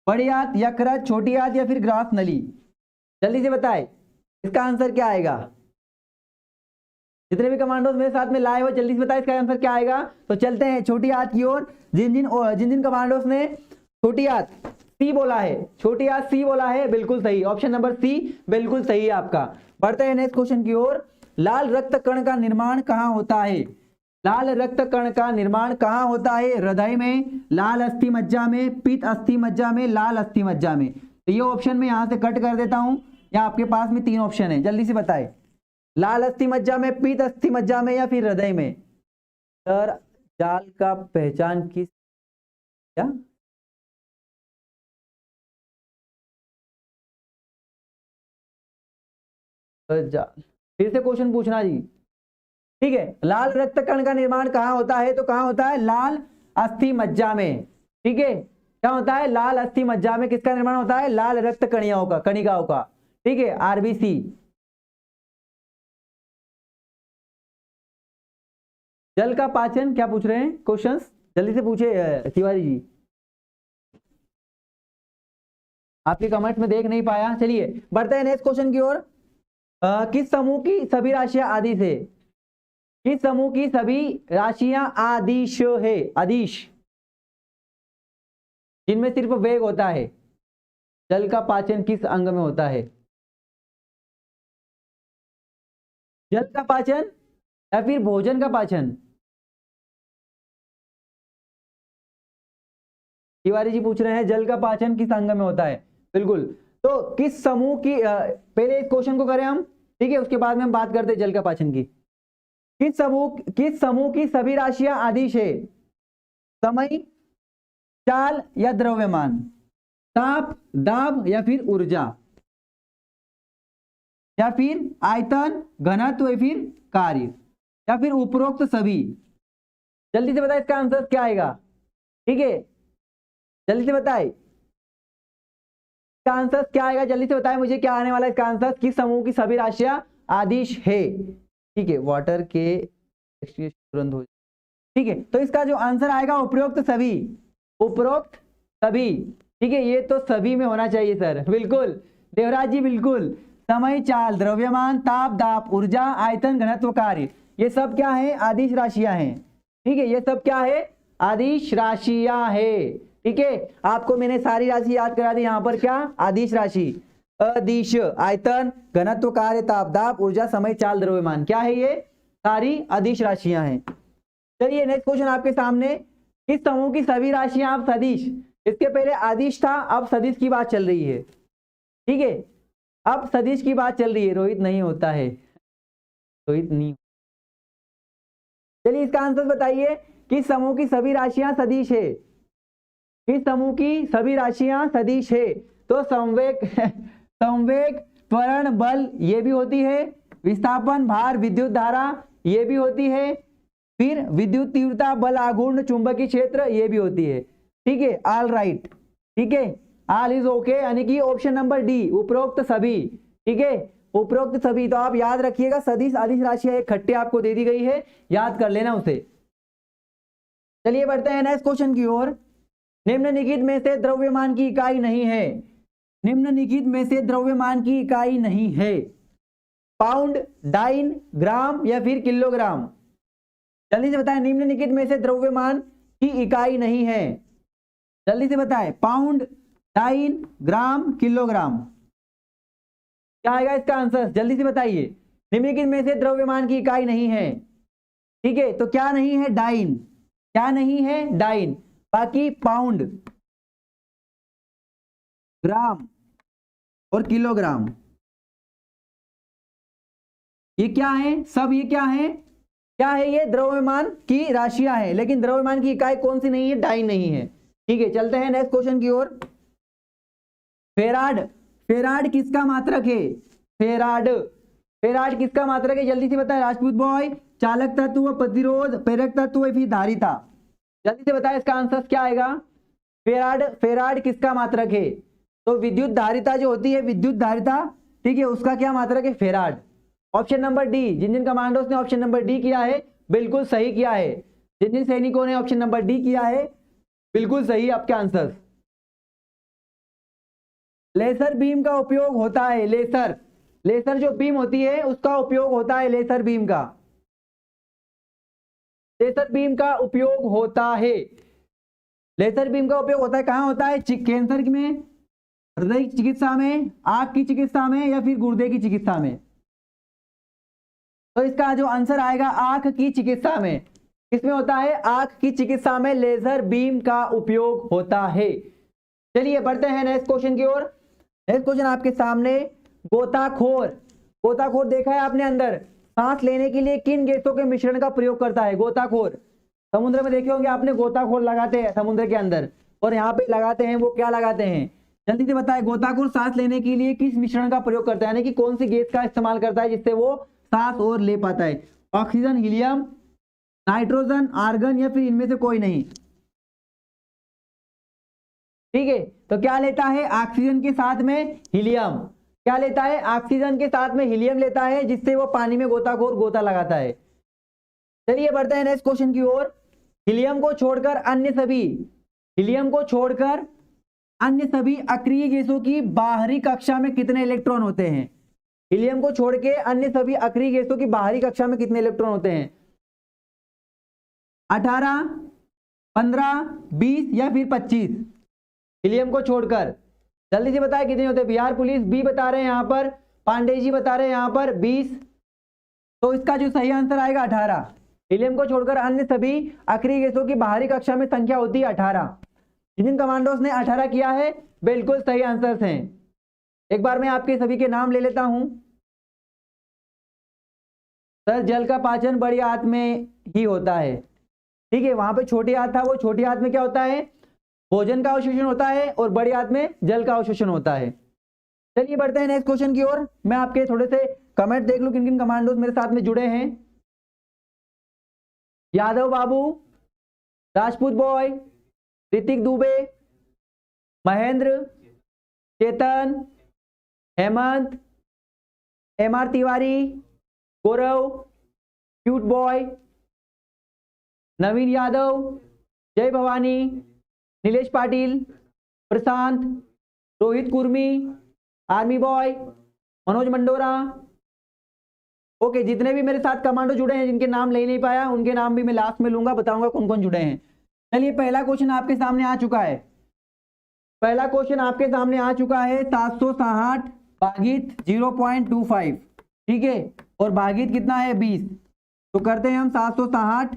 बड़ी आंत, यकृत, छोटी आंत या फिर ग्रास नली, जल्दी से बताएं इसका आंसर क्या आएगा। जितने भी कमांडोज मेरे साथ में लाए हो जल्दी से बताएं इसका आंसर क्या आएगा। तो चलते हैं छोटी आंत की ओर। जिन जिन कमांडोज ने छोटी आंत सी बोला है, छोटी आंत सी बोला है, बिल्कुल सही, ऑप्शन नंबर सी बिल्कुल सही है आपका। बढ़ते हैं नेक्स्ट क्वेश्चन की ओर। लाल रक्त कण का निर्माण कहाँ होता है, लाल रक्त कण का निर्माण कहाँ होता है, हृदय में, लाल अस्थि मज्जा में, पीत अस्थि मज्जा में, लाल अस्थि मज्जा में, तो ये ऑप्शन मैं यहां से कट कर देता हूं। या आपके पास में 3 ऑप्शन है, जल्दी से बताए। लाल अस्थि मज्जा में, पीत अस्थि मज्जा में, या फिर हृदय में। सर जाल का पहचान किस, क्या जाल, फिर से क्वेश्चन पूछना जी। ठीक है, लाल रक्त कण का निर्माण कहाँ होता है? तो कहाँ होता है? लाल अस्थि मज्जा में। ठीक है, क्या होता है? लाल अस्थि मज्जा में किसका निर्माण होता है? लाल रक्त कणिकाओं का, कणिकाओं का। ठीक है, आरबीसी। जल का पाचन, क्या पूछ रहे हैं क्वेश्चंस? जल्दी से पूछे तिवारी जी, आपके कमेंट में देख नहीं पाया। चलिए बढ़ते हैं नेक्स्ट क्वेश्चन की ओर। किस समूह की सभी राशियां आदिश है? किस समूह की सभी राशियां आदिश है? आदिश, जिनमें सिर्फ वेग होता है। जल का पाचन किस अंग में होता है? जल का पाचन या फिर भोजन का पाचन? तिवारी जी पूछ रहे हैं जल का पाचन किस अंग में होता है। बिल्कुल, तो किस समूह की पहले इस क्वेश्चन को करें हम, ठीक है, उसके बाद में हम बात करते हैं जल का पाचन की। किस समूह की सभी राशियां आदिश है? समय, चाल या द्रव्यमान, ताप, दाब या फिर ऊर्जा, या फिर आयतन, घनत्व या फिर कार्य, या फिर उपरोक्त सभी। जल्दी से बताए इसका आंसर क्या आएगा। ठीक है, जल्दी से बताए इसका आंसर क्या आएगा। जल्दी से बताए मुझे क्या आने वाला है इसका आंसर। किस समूह की सभी राशियां आदिश है? ठीक है, वाटर के तुरंत हो। ठीक है, तो इसका जो आंसर आएगा उपरोक्त सभी, उपरोक्त सभी। ठीक है, ये तो सभी में होना चाहिए सर। बिल्कुल देवराज जी, बिल्कुल। समय, चाल, द्रव्यमान, ताप, दाब, ऊर्जा, आयतन, घनत्व, कार्य, ये सब क्या है? आदिश राशियां हैं। ठीक है, ये सब क्या है? आदिश राशियां है। ठीक है, आपको मैंने सारी राशि याद करा दी। यहां पर क्या? आदिश राशि, अदिश, आयतन, घनत्व, कार्य, ताप, दाब, ऊर्जा, समय, चाल, द्रव्यमान, क्या है? ये सारी अदिश राशियां हैं। चलिए नेक्स्ट क्वेश्चन आपके सामने। इस समूह की सभी राशियां आप सदिश, इसके पहले आदिश था, अब सदिश की बात चल रही है। ठीक है, अब सदिश की बात चल रही है। रोहित नहीं होता है, रोहित नहीं। चलिए इसका आंसर बताइए। किस समूह की सभी राशियां सदिश है? किस समूह की सभी राशियां सदिश है? तो संवेग संवेग, त्वरण, बल, ये भी होती है। विस्थापन, भार, विद्युत धारा, ये भी होती है। फिर विद्युत तीव्रता, बल, आघूर्ण, चुंबकीय क्षेत्र, ये भी होती है। ठीक है, ऑल राइट। ठीक है, ऑल इज ओके, यानी कि ऑप्शन नंबर डी, उपरोक्त सभी। ठीक है, उपरोक्त सभी। तो आप याद रखिएगा, सदिश आदिश राशियां एक खट्टे आपको दे दी गई है, याद कर लेना उसे। चलिए बढ़ते हैं नेक्स्ट क्वेश्चन की ओर। निम्नलिखित में से द्रव्यमान की इकाई नहीं है। निम्नलिखित में से द्रव्यमान की इकाई नहीं है। पाउंड, डाइन, ग्राम या फिर किलोग्राम। जल्दी से बताएं, निम्नलिखित में से द्रव्यमान की इकाई नहीं है। जल्दी से बताएं, पाउंड, डाइन, ग्राम, किलोग्राम, क्या आएगा इसका आंसर? जल्दी से बताइए। निम्नलिखित में से द्रव्यमान की इकाई नहीं है। ठीक है, तो क्या नहीं है? डाइन। क्या नहीं है? डाइन। बाकी पाउंड, ग्राम और किलोग्राम, ये क्या है? सब ये क्या है? क्या है? ये द्रव्यमान की राशियां हैं, लेकिन द्रव्यमान की इकाई कौन सी नहीं है? डाइन नहीं है। ठीक है, चलते हैं नेक्स्ट क्वेश्चन की ओर। फेराड, फेराड किसका मात्रक है? फेराड, फेराड किसका मात्रक है? जल्दी से बताएं राजपूत बॉय। चालक तत्व, प्रतिरोध, प्रेरक तत्व या फिर धारिता। जल्दी से बताएं इसका आंसर क्या आएगा। फेराड, फेराड किसका मात्रक है? तो विद्युत धारिता जो होती है, विद्युत धारिता, ठीक है, उसका क्या मात्रक है? फेराड। ऑप्शन नंबर डी, जिन जिन कमांडोज ने ऑप्शन नंबर डी किया है बिल्कुल सही किया है। जिन जिन सैनिकों ने ऑप्शन नंबर डी किया है बिल्कुल सही आपके आंसर। लेसर बीम का उपयोग होता है, लेसर, लेसर जो बीम होती है उसका उपयोग होता है, लेसर बीम का, लेसर बीम का उपयोग होता है। लेसर बीम का उपयोग होता है, कहां होता है? कैंसर में, हृदय की चिकित्सा में, आंख की चिकित्सा में या फिर गुर्दे की चिकित्सा में। तो इसका जो आंसर आएगा आंख की चिकित्सा में। किसमें होता है? आंख की चिकित्सा में लेजर बीम का उपयोग होता है। चलिए बढ़ते हैं नेक्स्ट क्वेश्चन की ओर। नेक्स्ट क्वेश्चन आपके सामने, गोताखोर। गोताखोर देखा है आपने अंदर, सांस लेने के लिए किन गैसों के मिश्रण का प्रयोग करता है गोताखोर? समुद्र में देखे होंगे आपने, गोताखोर लगाते हैं समुद्र के अंदर, और यहाँ पे लगाते हैं, वो क्या लगाते हैं? जल्दी से बताएं, गोताखोर सांस लेने के लिए किस मिश्रण का प्रयोग करता है, यानी कि कौन सी गैस का इस्तेमाल करता है जिससे वो सांस और ले पाता है? ऑक्सीजन, हीलियम, नाइट्रोजन, आर्गन, या फिर इनमें से कोई नहीं? ठीक है, तो क्या लेता है? ऑक्सीजन के साथ में हीलियम। क्या लेता है? ऑक्सीजन के साथ में हीलियम लेता है, जिससे वो पानी में गोताखोर गोता लगाता है। चलिए बढ़ते हैं नेक्स्ट क्वेश्चन की ओर। हीलियम को छोड़कर अन्य सभी अक्रिय गैसों की बाहरी कक्षा में कितने इलेक्ट्रॉन होते हैं? हीलियम को छोड़ के अन्य सभी अक्रिय गैसों की बाहरी कक्षा में कितने इलेक्ट्रॉन होते हैं? 18, 15, 20 या फिर 25? हीलियम को छोड़कर जल्दी से बताएं कितने होते हैं? बिहार पुलिस बी बता रहे हैं यहाँ पर, पांडे जी बता रहे हैं यहाँ पर 20, तो इसका जो सही आंसर आएगा 18। हीलियम को छोड़कर अन्य सभी अक्रिय गैसों की बाहरी कक्षा में संख्या होती है 18। जिन कमांडोज ने 18 किया है, बिल्कुल सही आंसर्स हैं। एक बार मैं आपके सभी के नाम ले लेता हूं। सर, जल का पाचन बड़ी आंत में ही होता है। ठीक है, वहां पे छोटी आंत था, वो छोटी आंत में क्या होता है? भोजन का अवशोषण होता है, और बड़ी आंत में जल का अवशोषण होता है। चलिए बढ़ते हैं नेक्स्ट क्वेश्चन की ओर। मैं आपके थोड़े से कमेंट देख लूं, किन किन कमांडोज मेरे साथ में जुड़े हैं। Yadav Babu, Rajput boy, Hrithik Dubey, Mahendra, Chetan, Hemant, MR Tiwari, Gaurav, cute boy, Naveen Yadav, Jai Bhavani, Nilesh Patil, Prashant, Rohit Kurmi, army boy, Manoj Mandora. Okay, जितने भी मेरे साथ कमांडो जुड़े हैं, जिनके नाम ले नहीं पाया, उनके नाम भी मैं लास्ट में लूंगा, बताऊंगा कौन कौन जुड़े हैं। चलिए पहला क्वेश्चन आपके सामने आ चुका है। 760 भागित 0.25, ठीक है, और भागित कितना है? 20। तो करते हैं हम 760,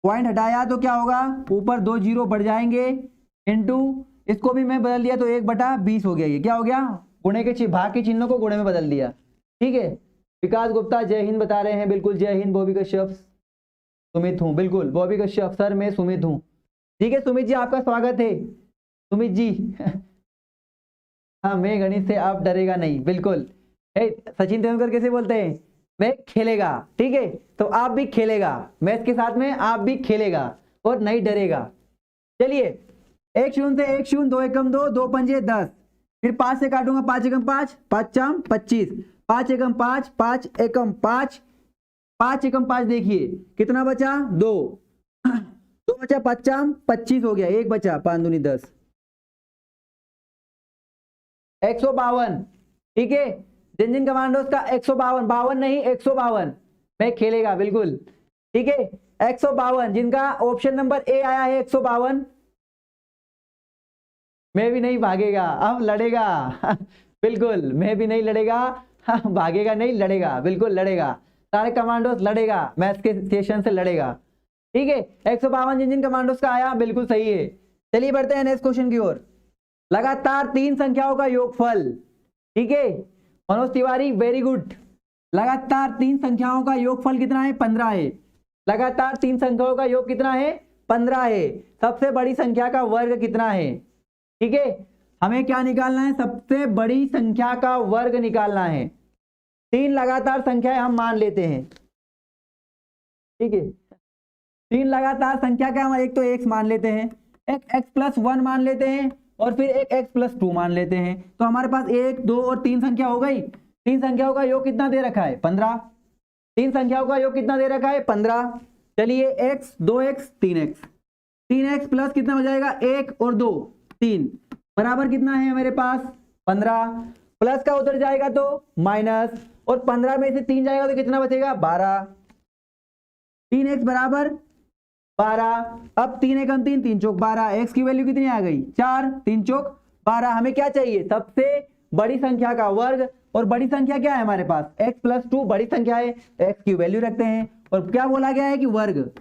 पॉइंट हटाया तो क्या होगा? ऊपर 2 जीरो बढ़ जाएंगे, इंटू इसको भी मैं बदल दिया तो 1/20 हो गया। ये क्या हो गया? गुणे के भाग के चिन्हों को गुणे में बदल दिया। ठीक है, विकास गुप्ता जय हिंद बता रहे हैं, बिल्कुल जय हिंद। बॉबी कश्यप, सुमित हूँ, बिल्कुल बॉबी कश्यप सर, मैं सुमित हूँ। ठीक है सुमित जी, आपका स्वागत है सुमित जी। हाँ, मैं गणित से आप डरेगा नहीं, बिल्कुल। सचिन तेंदुलकर कैसे बोलते हैं? मैं खेलेगा। ठीक है, तो आप भी खेलेगा, मैथ के साथ में आप भी खेलेगा और नहीं डरेगा। चलिए 1 शून्य से 1 शून्य, 2 एकम 2, 2 पंजे 10, फिर 5 से काटूंगा, 5 एकम 5, 5 चाम 25, 5 एकम 5, 5 एकम 5, 5 एकम 5, देखिए कितना बचा? 2, 2 बचा, 5 चाम 25 हो गया, 1 बचा, 5 दूनी 10, 152। ठीक है, जिन जिन कमांडोज का 152, 52 नहीं 152, मैं खेलेगा, बिल्कुल। ठीक है, 152 जिनका ऑप्शन नंबर ए आया है, 152, मैं भी नहीं भागेगा, अब लड़ेगा। बिल्कुल, मैं भी नहीं लड़ेगा, भागेगा नहीं, लड़ेगा, बिल्कुल लड़ेगा, सारे कमांडोज लड़ेगा, मैथ के सेशन से लड़ेगा। ठीक है, 152 जिन जिन कमांडोज का आया, बिल्कुल सही है। चलिए बढ़ते हैं नेक्स्ट क्वेश्चन की ओर। लगातार 3 संख्याओं का योगफल। ठीक है मनोज तिवारी, वेरी गुड। लगातार 3 संख्याओं का योगफल कितना है? 15 है। लगातार 3 संख्याओं का योग कितना है? 15 है। सबसे बड़ी संख्या का वर्ग कितना है? ठीक है, हमें क्या निकालना है? सबसे बड़ी संख्या का वर्ग निकालना है। 3 लगातार संख्याएं हम मान लेते हैं। ठीक है, 3 लगातार संख्या का हम एक तो x मान लेते हैं, एक x+1 मान लेते हैं, और फिर एक x+2 मान लेते हैं। तो हमारे पास 1, 2 और 3 संख्या हो गई। 3 संख्याओं का योग कितना दे रखा है? 15। 3 संख्याओं का योग कितना दे रखा है? 15। चलिए x, 2x, 3x, 3x plus कितना हो जाएगा? 1 और 2, 3, बराबर कितना है मेरे पास? 15। प्लस का उधर जाएगा तो माइनस, और 15 में से 3 जाएगा तो कितना बचेगा? 12। 3x बराबर 12। अब 3 एकम 3, 3 चौक 12, x की वैल्यू कितनी आ गई? 4, 3 चौक 12। हमें क्या चाहिए? सबसे बड़ी संख्या का वर्ग, और बड़ी संख्या क्या है हमारे पास? x+2 बड़ी संख्या है, x की वैल्यू रखते हैं, और क्या बोला गया है कि वर्ग,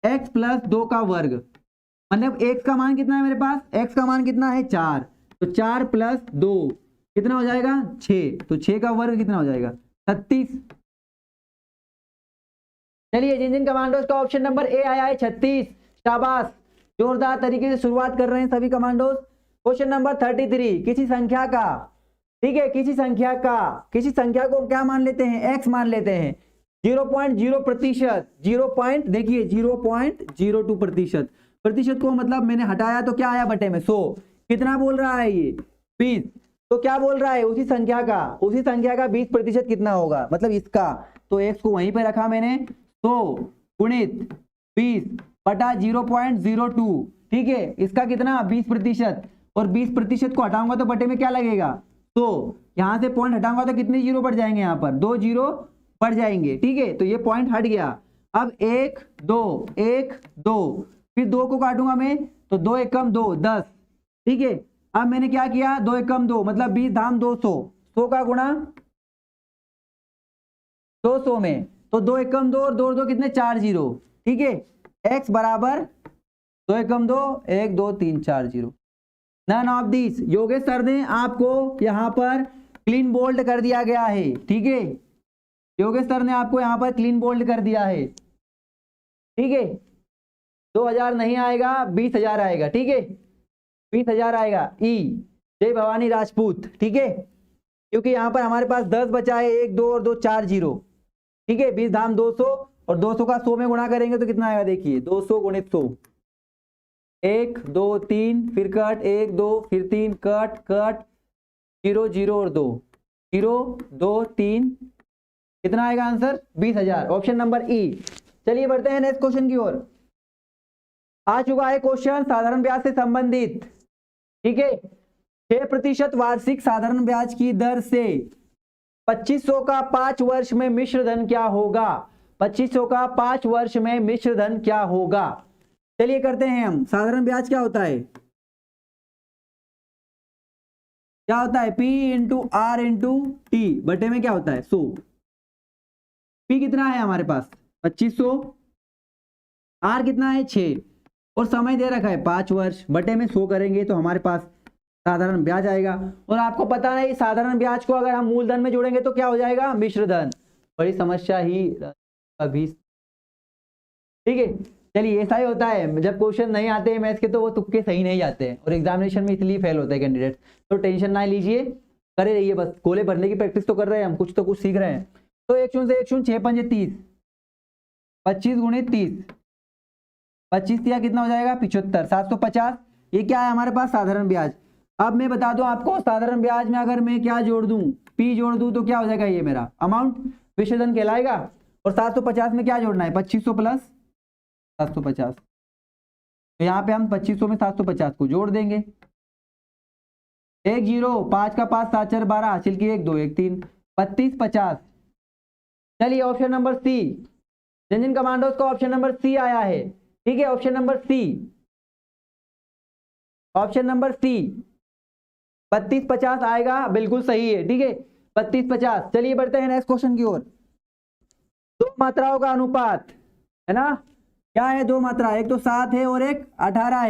x+2 का वर्ग, मतलब x का मान कितना है मेरे पास? x का मान कितना है? 4, तो 4 + 2, कितना हो जाएगा 6, तो 6 का वर्ग कितना हो जाएगा 36। चलिए जिन जिन कमांडोज का ऑप्शन नंबर ए आया है 36, शाबाश, जोरदार तरीके से शुरुआत कर रहे हैं सभी कमांडोज। क्वेश्चन नंबर 33, किसी संख्या का, ठीक है, किसी संख्या को क्या मान लेते हैं, x मान लेते हैं, 0.0%, 0. देखिए 0.02%, प्रतिशत को मतलब मैंने हटाया तो क्या आया बटे में 100, कितना बोल रहा है ये 20, तो क्या बोल रहा है उसी संख्या का 20% कितना होगा, मतलब इसका, तो x को वहीं पे रखा मैंने, 100 गुणित 20 बटा 0.02, ठीक है, इसका कितना 20%, और 20% को हटाऊंगा तो बटे में क्या लगेगा 100, यहां से पॉइंट हटाऊंगा तो कितने जीरो बढ़ जाएंगे, यहाँ पर 2 जीरो बढ़ जाएंगे, ठीक है, तो ये पॉइंट हट गया। अब 1 2 1 2, फिर 2 को काटूंगा मैं तो 2 एकम 2 10, ठीक है, अब मैंने क्या किया 2 एकम 2 मतलब 20 धाम 200, 100 का गुणा 200 में, तो 2 एकम 2 और 2 2 कितने 4 जीरो, ठीक है, x बराबर 2 एकम 2 1 2 3 4 zero. None of this, Yogesh sir ने आपको यहाँ पर क्लीन बोल्ड कर दिया गया है, ठीक है, योगेश सर ने आपको यहाँ पर क्लीन बोल्ड कर दिया है, ठीक है, 2000 नहीं आएगा 20,000 आएगा, ठीक है, 20,000 आएगा। ई जय भवानी राजपूत, ठीक है, क्योंकि यहाँ पर हमारे पास 10 बचा है, 1 2 और 2 4 जीरो, ठीक है, 20 धाम 200 और 200 का 100 में गुणा करेंगे तो कितना आएगा, देखिए 200 गुणित 100, 1 2 3 फिर कट 1 2 फिर 3 कट कट 0 0 और 2 0 2 3, कितना आएगा आंसर 20,000, ऑप्शन नंबर ई। चलिए बढ़ते हैं नेक्स्ट क्वेश्चन की ओर। आ चुका है क्वेश्चन साधारण ब्याज से संबंधित, ठीक है, 6% वार्षिक साधारण ब्याज की दर से 2500 का 5 वर्ष में मिश्र धन क्या होगा, 2500 का 5 वर्ष में मिश्र धन क्या होगा। चलिए करते हैं हम, साधारण ब्याज क्या होता है, P into R into T बटे में क्या होता है 100, P कितना है हमारे पास 2500, R कितना है 6 और समय दे रखा है 5 वर्ष, बटे में 100 करेंगे तो हमारे पास साधारण ब्याज आएगा। और आपको पता नहीं साधारण ब्याज को अगर हम मूलधन में जोड़ेंगे तो क्या हो जाएगा मिश्र धन, बड़ी समस्या ही अभी, ठीक है। चलिए ऐसा ही होता है जब क्वेश्चन नहीं आते हैं मैथ्स के तो वो तुक्के सही नहीं जाते हैं और एग्जामिनेशन में इसलिए फेल होते हैं कैंडिडेट, तो टेंशन ना लीजिए, करे रहिए, बस गोले भरने की प्रैक्टिस तो कर रहे हैं हम, कुछ तो कुछ सीख रहे हैं। तो 1 शून्य से 1 शून्य 6 पंजे 30, 25 गुणित 30, 25 दिया कितना हो जाएगा 75, 750, ये क्या है हमारे पास साधारण ब्याज। अब मैं बता दूं आपको साधारण ब्याज में अगर मैं क्या जोड़ दूं P जोड़ दूं तो क्या हो जाएगा, ये मेरा अमाउंट मिश्र धन कहलाएगा। और 750 में क्या जोड़ना है 2500 प्लस 750, तो यहाँ पे हम 2500 में 750 को जोड़ देंगे, 1 0 5 का 5 7 4 12 हासिल की 1 2 1 3 32 50। चलिए ऑप्शन नंबर सी, जिन जिन कमांडोज का ऑप्शन नंबर सी आया है, ठीक है, option number C, option number C 32 50 आएगा, बिल्कुल सही है, ठीक है 32 50। चलिए बढ़ते हैं नेक्स्ट क्वेश्चन की ओर। दो मात्राओं का अनुपात है ना, क्या है दो मात्रा, एक तो 7 है और एक 18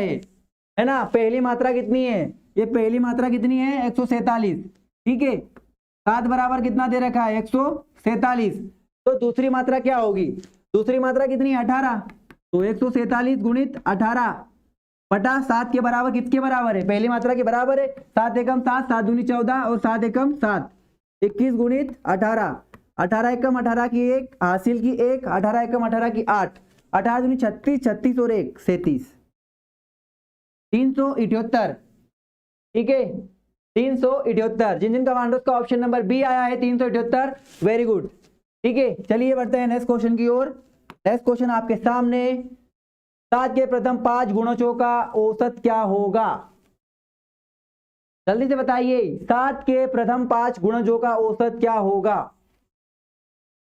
है ना। पहली मात्रा कितनी है, ये पहली मात्रा कितनी है 147, ठीक है, 7 बराबर कितना दे रखा है 147, तो दूसरी मात्रा क्या होगी, दूसरी मात्रा कितनी है 18, तो 147 गुणित 18 बटा 7 के बराबर, किसके बराबर है पहली मात्रा के बराबर है, 7 एकम 7 7 दूनी 14 और 7 एकम 7, 21 गुणित 18, 18 एकम 18 की 1 हासिल की 1, 18 एकम 18 की 8, 18 दूनी 36, 36 और 1 37, 378, ठीक है 378। जिन जिन कमांडोज का ऑप्शन नंबर बी आया है 378, वेरी गुड, ठीक है। चलिए बढ़ते हैं नेक्स्ट क्वेश्चन की ओर। नेक्स्ट क्वेश्चन आपके सामने, 7 के प्रथम 5 गुणजों का औसत क्या होगा, जल्दी से बताइए, 7 के प्रथम 5 गुणजों का औसत क्या होगा,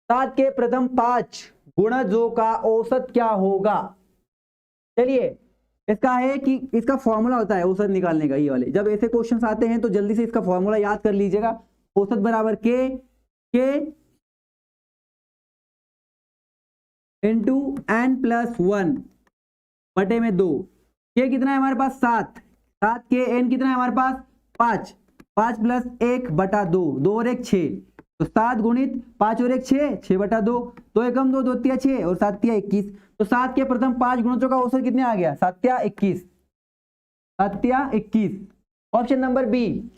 7 के प्रथम 5 गुणजों का औसत क्या होगा। चलिए इसका है कि इसका फॉर्मूला होता है औसत निकालने का, ये वाले जब ऐसे क्वेश्चंस आते हैं तो जल्दी से इसका फॉर्मूला याद कर लीजिएगा, औसत बराबर के इंटू n प्लस 1 बटे में 2, के कितना है हमारे पास 7, 7 के n कितना है हमारे पास 5, 5 प्लस 1/2, 2 और 1 6, तो 7 गुणित 5 और 1 6, 6/2, 2 एकम 2, 2 तिया 6 और 7 तिया 21, तो 7 के प्रथम 5 गुणों का औसत कितने आ गया? 7 तिया 21, 7 तिया 21, ऑप्शन नंबर बी।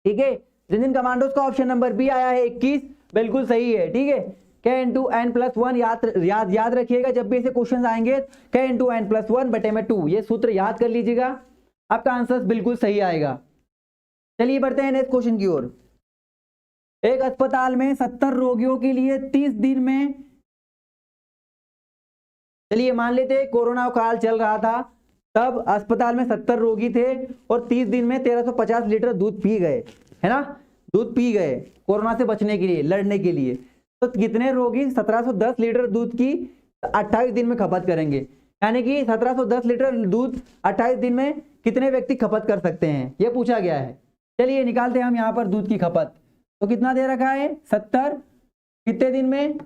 ठीक है, जिन कमांडोज का ऑप्शन नंबर बी आया है 21 बिल्कुल सही है। ठीक है, k into n plus one याद रखिएगा, जब भी ऐसे क्वेश्चन आएंगे k into n plus one बटे में 2, ये सूत्र याद कर लीजिएगा, आपका आंसर बिल्कुल सही आएगा। चलिए बढ़ते हैं नेक्स्ट क्वेश्चन की ओर। एक अस्पताल में 70 रोगियों के लिए 30 दिन में, चलिए मान लेते हैं कोरोना काल चल रहा था, तब अस्पताल में 70 रोगी थे और 30 दिन में 1350 लीटर दूध पी गए, है ना, दूध पी गए कोरोना से बचने के लिए, लड़ने के लिए। तो कितने रोगी 1710 लीटर दूध की 28 दिन में खपत करेंगे? यानी कि 1710 लीटर दूध 28 दिन में कितने व्यक्ति खपत कर सकते हैं, यह पूछा गया है। चलिए निकालते हैं हम यहाँ पर दूध की खपत। तो कितना दे रखा है? 70 कितने दिन में?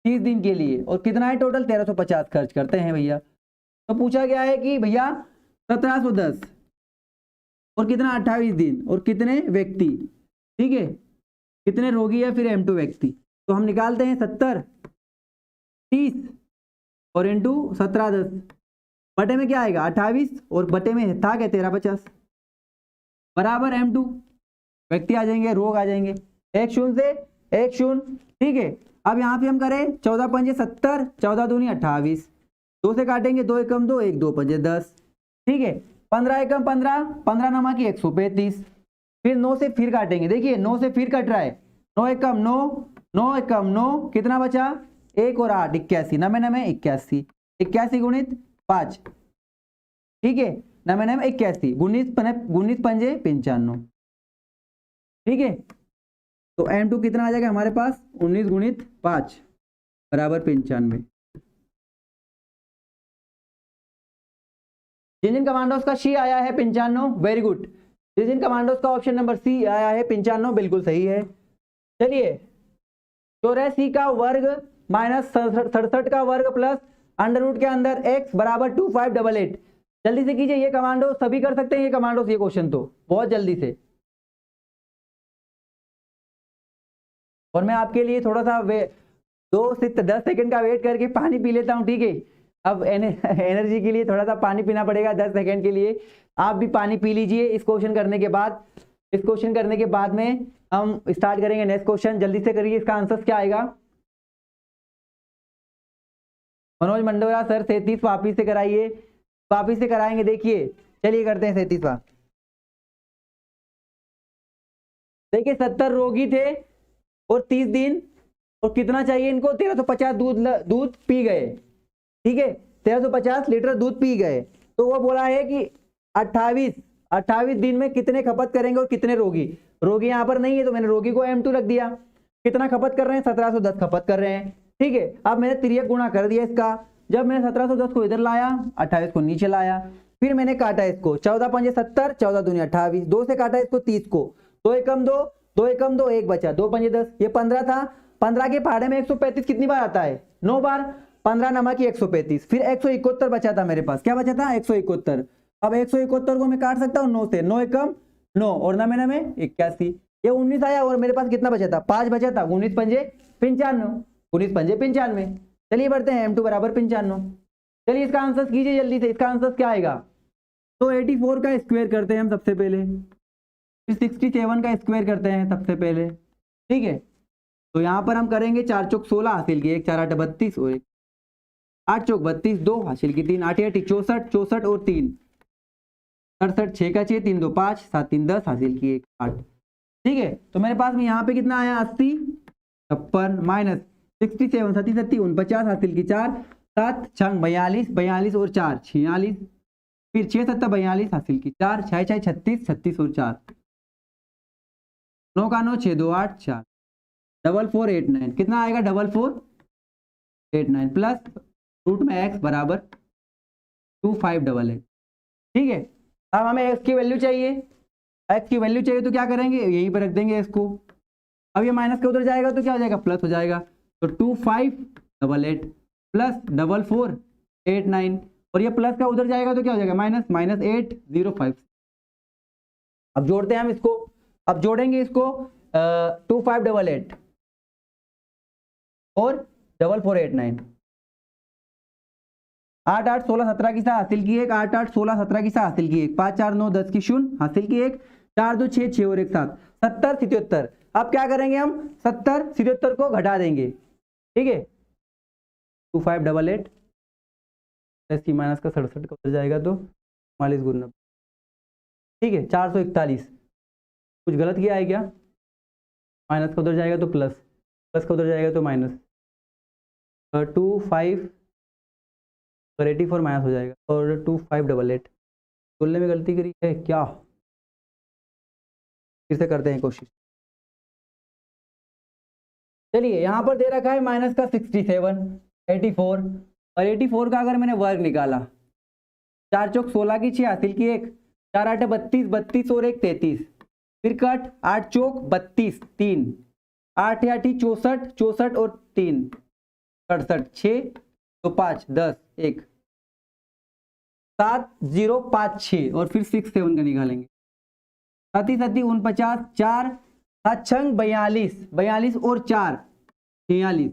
30 दिन के लिए, और कितना है टोटल? 1350 खर्च करते हैं भैया। तो पूछा गया है कि भैया 1710 और कितना 28 दिन और कितने व्यक्ति, ठीक है, कितने रोगी है फिर M2 व्यक्ति। तो हम निकालते हैं 70 30 और इंटू 1710, बटे में क्या आएगा 28 और बटे में था क्या 1350 बराबर M2 व्यक्ति आ जाएंगे, रोग आ जाएंगे, 1 शून्य से 1 शून्य। ठीक है, अब यहाँ पे हम करें 14 पंजे 70, 14 दूनी 28, 2 से काटेंगे 2 एकम 2, 1 2 पंजे 10। ठीक है, 15 एकम 15, 15 नमा की 135, फिर 9 से फिर काटेंगे, देखिए 9 से फिर कट रहा है, 9 एकम 9, 9 एकम 9, कितना बचा 1 और 8 81, नमे नमे 81, 81 गुणित 5, ठीक है, नमे नमे 81, 19 पंजे 95। ठीक है, तो M2 कितना आ जाएगा हमारे पास 19 गुणित 5 बराबर 95। जिन कमांडोज का सी आया है 95, वेरी गुड। जिन कमांडोज का ऑप्शन नंबर सी आया है 95 बिल्कुल सही है। चलिए 84 का वर्ग माइनस 67 का वर्ग प्लस अंडर रूट के अंदर x बराबर 2588। जल्दी से कीजिए, ये कमांडो सभी कर सकते हैं, ये कमांडोज, ये क्वेश्चन तो बहुत जल्दी से। और मैं आपके लिए थोड़ा सा 2 से 10 सेकंड का वेट करके पानी पी लेता हूं, ठीक है। अब एनर्जी के लिए थोड़ा सा पानी पीना पड़ेगा 10 सेकंड के लिए, आप भी पानी पी लीजिए इस क्वेश्चन करने के बाद। इस क्वेश्चन करने के बाद में हम स्टार्ट करेंगे नेक्स्ट क्वेश्चन। जल्दी से करिए, इसका आंसर क्या आएगा? मनोज मंडोरा सर 33 वापिस से कराइए, वापिस से कराएंगे। देखिए चलिए करते हैं 37वां। देखिए 70 रोगी थे और 30 दिन, और कितना चाहिए इनको 1350 दूध पी गए, ठीक है, 1350 लीटर दूध पी गए। तो वो बोला है कि 28 दिन में कितने खपत करेंगे और कितने रोगी। रोगी यहाँ पर नहीं है तो मैंने रोगी को M2 रख दिया। कितना खपत कर रहे हैं 1710 खपत कर रहे हैं, ठीक है। अब मैंने तिर्यक गुणा कर दिया इसका। जब मैंने 1710 को इधर लाया, 28 को नीचे लाया, फिर मैंने काटा इसको, 14 पंजे 70, 14 दूनी 28, 2 से काटा इसको 30 को, 2 एकम 2, 2 एकम 2, 1 बचा, 2 पंजे 10, ये 15 था। 15 के पहाड़े में 135 कितनी बार आता है? 9 बार। 15 नमा की 135, फिर 171 बचा था मेरे पास। क्या बचा था? 171। अब 171 को मैं काट सकता हूँ 9 से, 9 एकम 9 और नमे नमे 81, ये 19 आया और मेरे पास कितना बचा था? 5 बचा था। 19 पंजे 95, 19 पंजे 95। चलिए बढ़ते हैं M2 बराबर 95। चलिए इसका आंसर कीजिए जल्दी से, इसका आंसर क्या आएगा? तो 84 का स्क्वायर करते हैं हम सबसे पहले, फिर 67 का स्क्वायर करते हैं सबसे पहले, ठीक है। तो यहाँ पर हम करेंगे 4 चौक 16 हासिल की, 1 4 8 32 और 8 चौक 32, 2 हासिल की 3, 8 8 64, 64 और 3 67, 6 का 6, 3 2 5, 7 3 10 हासिल की 1 8, ठीक है। तो मेरे पास में यहाँ पे कितना आया 80 56 माइनस 67 37 49 हासिल की 4, 7 6 42, 42 और 4 46, फिर 6 7 42 हासिल की 4, 6 6 36, 36 और 4, 9 का 9, 6 2 8 4, 4489, कितना आएगा 4489 प्लस रूट में x बराबर 2588, ठीक है। अब हमें x की वैल्यू चाहिए, x की वैल्यू चाहिए तो क्या करेंगे, यहीं पर रख देंगे इसको। अब ये माइनस के उधर जाएगा तो क्या हो जाएगा? प्लस हो जाएगा। तो 2588 प्लस 4489, और ये प्लस का उधर जाएगा तो क्या हो जाएगा? Minus, minus 805। अब जोड़ते हैं हम इसको, अब जोड़ेंगे इसको 2588 और 4489, 8 8 16 17 की सा हासिल की एक, 8 8 16 17 की सा हासिल की एक, 5 4 9 10 की शून्य हासिल की एक, 4 2 6 6 और 1 7, 70 77। अब क्या करेंगे हम 70 77 को घटा देंगे, ठीक है। 2588 प्लस की माइनस का 67 का उधर जाएगा तो 44 गुना, ठीक है। 441, कुछ गलत किया है क्या? माइनस का उधर जाएगा तो प्लस, प्लस का उधर जाएगा तो माइनस, 25 और 84 माइनस हो जाएगा और 2588। बोलने में गलती करी है क्या? फिर से करते हैं कोशिश। चलिए यहाँ पर दे रखा है माइनस का 67 84 और 84 का अगर मैंने वर्ग निकाला, 4 चौक 16 की 6 हासिल की एक, 4 8 32 32 और 1 33, फिर कट 8 चौक 32 3, 8 8 64 64 और 3 67, 6 तो 5 10 1 7 0 5 6 और फिर 6 7 का निकालेंगे, 37 49 4 7 छंग 42 42 और 4 46,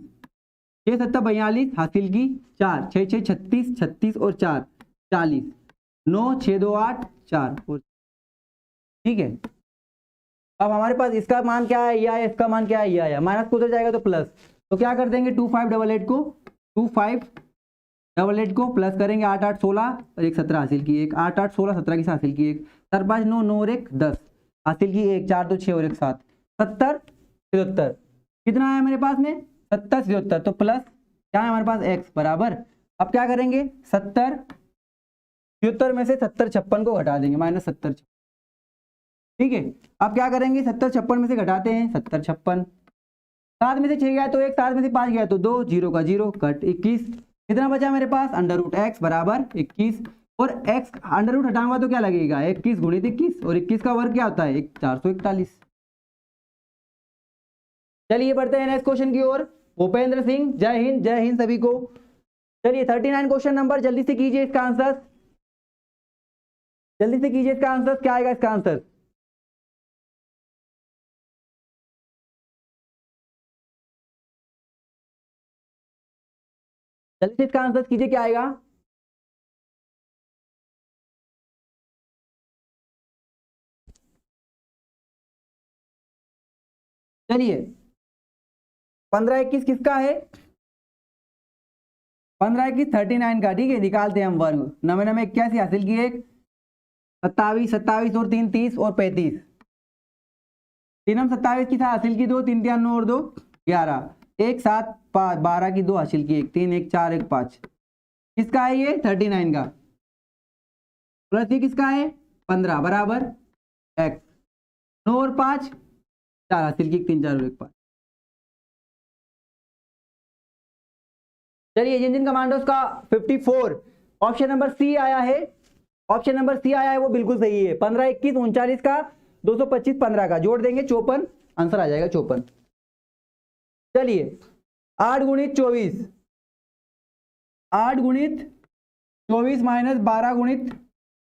6 7 42 हासिल की 4 6 6 36 36 और 4 40, 9 6 2 8 4 और, ठीक है। अब हमारे पास इसका मान क्या है, यह है, इसका मान क्या है, यह है। माइनस को उधर जाएगा तो प्लस, तो क्या कर देंगे 2588 को 2588 को प्लस करेंगे, 8 8 16 और 1 17 हासिल की एक, 8 8 16 17 की हासिल की एक, 4 5 9 9 और 1 10 हासिल की एक, 4 2 6 और 1 7, 70 77। कितना है मेरे पास में 70 77, तो प्लस क्या है हमारे पास x बराबर, अब क्या करेंगे 70 77 में से 70 56 को घटा देंगे, माइनस 70, ठीक है। अब क्या करेंगे 70 56 में से घटाते हैं, 70 56, 7 में से 6 गया तो 1, 7 में से 5 गया तो 2, 0 का 0 कट 21, कितना बचा मेरे पास अंडर रूट x बराबर 21, और x अंडर रूट हटाऊंगा तो क्या लगेगा 21 गुणित 21, और 21 का वर्ग क्या होता है 441। चलिए बढ़ते हैं नेक्स्ट क्वेश्चन की ओर। भूपेंद्र सिंह, जय हिंद सभी को। चलिए 39 क्वेश्चन नंबर, जल्दी से कीजिए इसका आंसर, जल्दी से कीजिए इसका आंसर, क्या आएगा इसका आंसर? जल्दी से इसका आंसर कीजिए, क्या आएगा? चलिए 15 21 किसका है? 15 21 39 का, ठीक है। निकालते हैं हम वर्ग, 9 9 81 हासिल की एक, 27 27 और 3 30 और 35, 3 27 की था हासिल की 2, 3 3 9 और 2 11, 1 7 5 12 की 2 हासिल की एक, 3 1 4 1 5, किसका है ये 39 का, प्लस ये किसका है 15 बराबर x, 9 और 5 4 हासिल की 3 4 और 1 5। चलिए जिन कमांडोज का 54 ऑप्शन नंबर सी आया है, ऑप्शन नंबर सी आया है वो बिल्कुल सही है। 15 21 39 का, 225 15 का जोड़ देंगे 54, आंसर आ जाएगा 54। चलिए 8 गुणित 24, 8 गुणित 24 माइनस 12 गुणित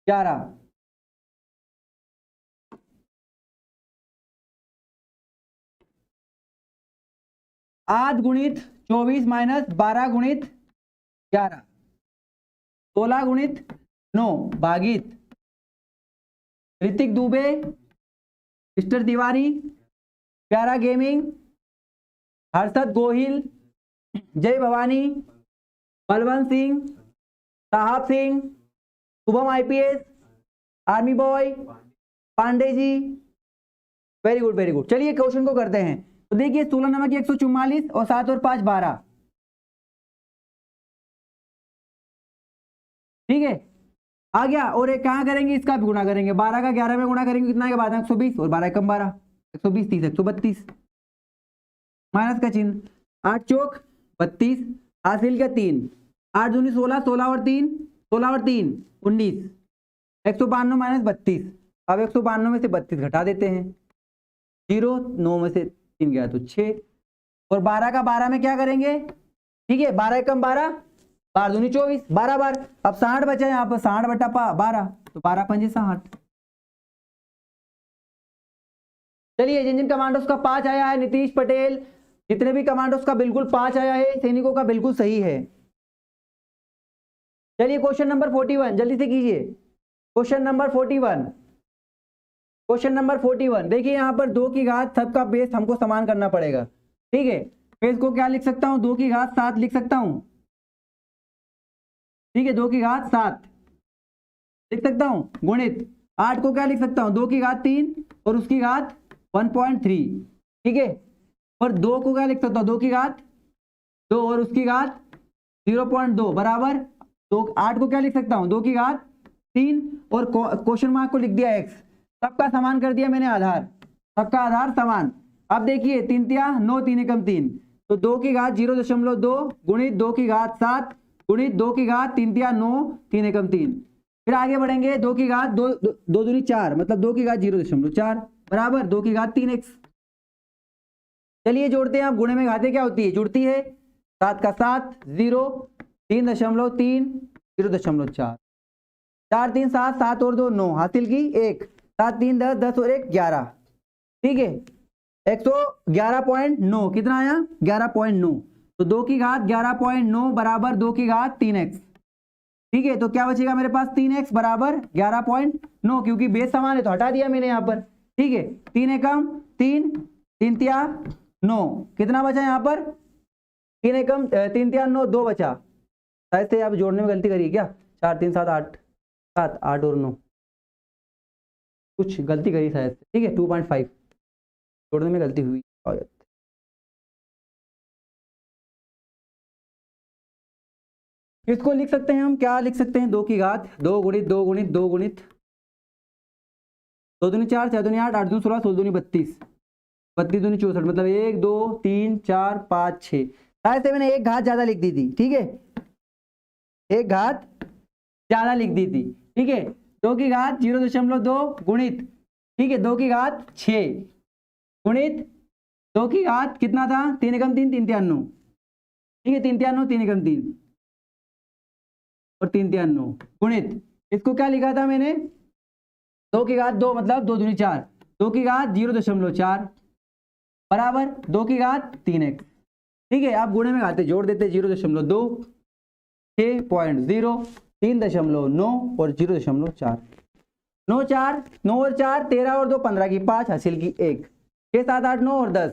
11, 8 गुणित 24 माइनस 12 गुणित 11, 16 गुणित 9 भागित ऋतिक दुबे, मिस्टर तिवारी, प्यारा गेमिंग, हर्षद गोहिल, जय Bhavani, Balwant Singh, Sahab Singh, Shubham IPS, army boy, Pandey ji, very good very good. चलिए क्वेश्चन को करते हैं। तो देखिए 16 नमक 144 और 7 और 5 12, ठीक है आ गया। और एक कहाँ करेंगे, इसका भी गुणा करेंगे, 12 का 11 में गुणा करेंगे कितना आएगा 12 120 और 12 कम 12 120 30 132, माइनस का चिन्ह, 8 चौक 32 हासिल का 3, 8 दूनी 16 16 और 3 16 और 3 19, 192 माइनस 32। अब 192 में से 32 घटा देते हैं, 0 9 में से 3 गया तो 6, और 12 का 12 में क्या करेंगे, ठीक है 12 कम 12 12 दूनी 24 12 बार, अब 60 बचा यहाँ पर 60 बटा 12, तो 12 पंजे 60, चलिए जिन जिन कमांडोज का 5 आया है, नीतीश पटेल, जितने भी कमांडोज का बिल्कुल 5 आया है, सैनिकों का बिल्कुल सही है। चलिए क्वेश्चन नंबर 41 जल्दी से कीजिए। क्वेश्चन नंबर 41, क्वेश्चन नंबर 41 देखिए यहाँ पर 2 की घात सबका बेस हमको समान करना पड़ेगा, ठीक है। बेस को क्या लिख सकता हूँ, 2 की घात 7 लिख सकता हूँ, ठीक है, 2 की घात 7 लिख सकता हूँ, गुणित 8 को क्या लिख सकता हूँ, 2 की घात 3 और उसकी घात 1.3, ठीक है। और 2 को क्या लिख सकता हूँ, 2 की घात 2 और उसकी घात 0.2 बराबर 2। 8 को क्या लिख सकता हूँ, 2 की घात 3 और क्वेश्चन मार्क को लिख दिया x, सबका समान कर दिया मैंने आधार, सबका आधार समान। अब देखिए 3 तिया 9, 3 एकम 3, तो 2 की घात 0.2 गुणित 2 की घात 7 गुणित 2 की घात 3 तिया 9, 3 एकम 3। फिर आगे बढ़ेंगे, 2 की घात 2 दूनी 4 मतलब 2 की घात 0.4 बराबर 2 की घात 3x। चलिए जोड़ते हैं, अब गुणे में घातें क्या होती है, जुड़ती है, 7 का 7 0, 3.3 0.4, 4 3 7, 7 और 2 9, हासिल की 1, 7 3 10, 10 और 1 11, ठीक है। 111.9 कितना आया, 11.9, तो 2 की घात 11.9 बराबर 2 की घात 3x, ठीक है। तो क्या बचेगा मेरे पास, 3x बराबर 11.9, क्योंकि बेस समान है तो हटा दिया मैंने यहाँ पर, ठीक है। 3 एकम 3, 3 तिया 9, कितना बचा यहाँ पर, 3 एकम 3 तिया 9, 2 बचा, शायद से आप जोड़ने में गलती करिए क्या, 4 3 7 8, 7 8 और 9, कुछ गलती करी शायद से, ठीक है। 2.5 जोड़ने में गलती हुई। इसको लिख सकते हैं हम, क्या लिख सकते हैं, 2 की घात 2 गुणित 2 गुणित 2 गुणित 2 दूनी 4, 4 दूनी 8, 8 दूनी 16, 16 दूनी 32, 32 दूनी 64, मतलब 1 2 3 4 5 6, शायद से मैंने एक घात ज्यादा लिख दी थी, ठीक है, एक घात ज्यादा लिख दी थी, ठीक है। 2 की घात 0.2 गुणित, ठीक है, 2 की घात 6 गुणित 2 की घात कितना था, 3 एकम 3, 3 तिया 9, ठीक है, 3 तिया 9, 3 एकम 3 और 3 तिया 9 गुणित, इसको क्या लिखा था मैंने, 2 की घात 2 मतलब 2 दूनी 4, 2 की घात 0.4 बराबर 2 की घात 3x, ठीक है। आप गुणे में घाते जोड़ देते, 0.2 6.0 3.9 और 0.4, 9 4 9 और 4 13 और 2 15 की 5, हासिल की 1, 6 7 8 9 और 10,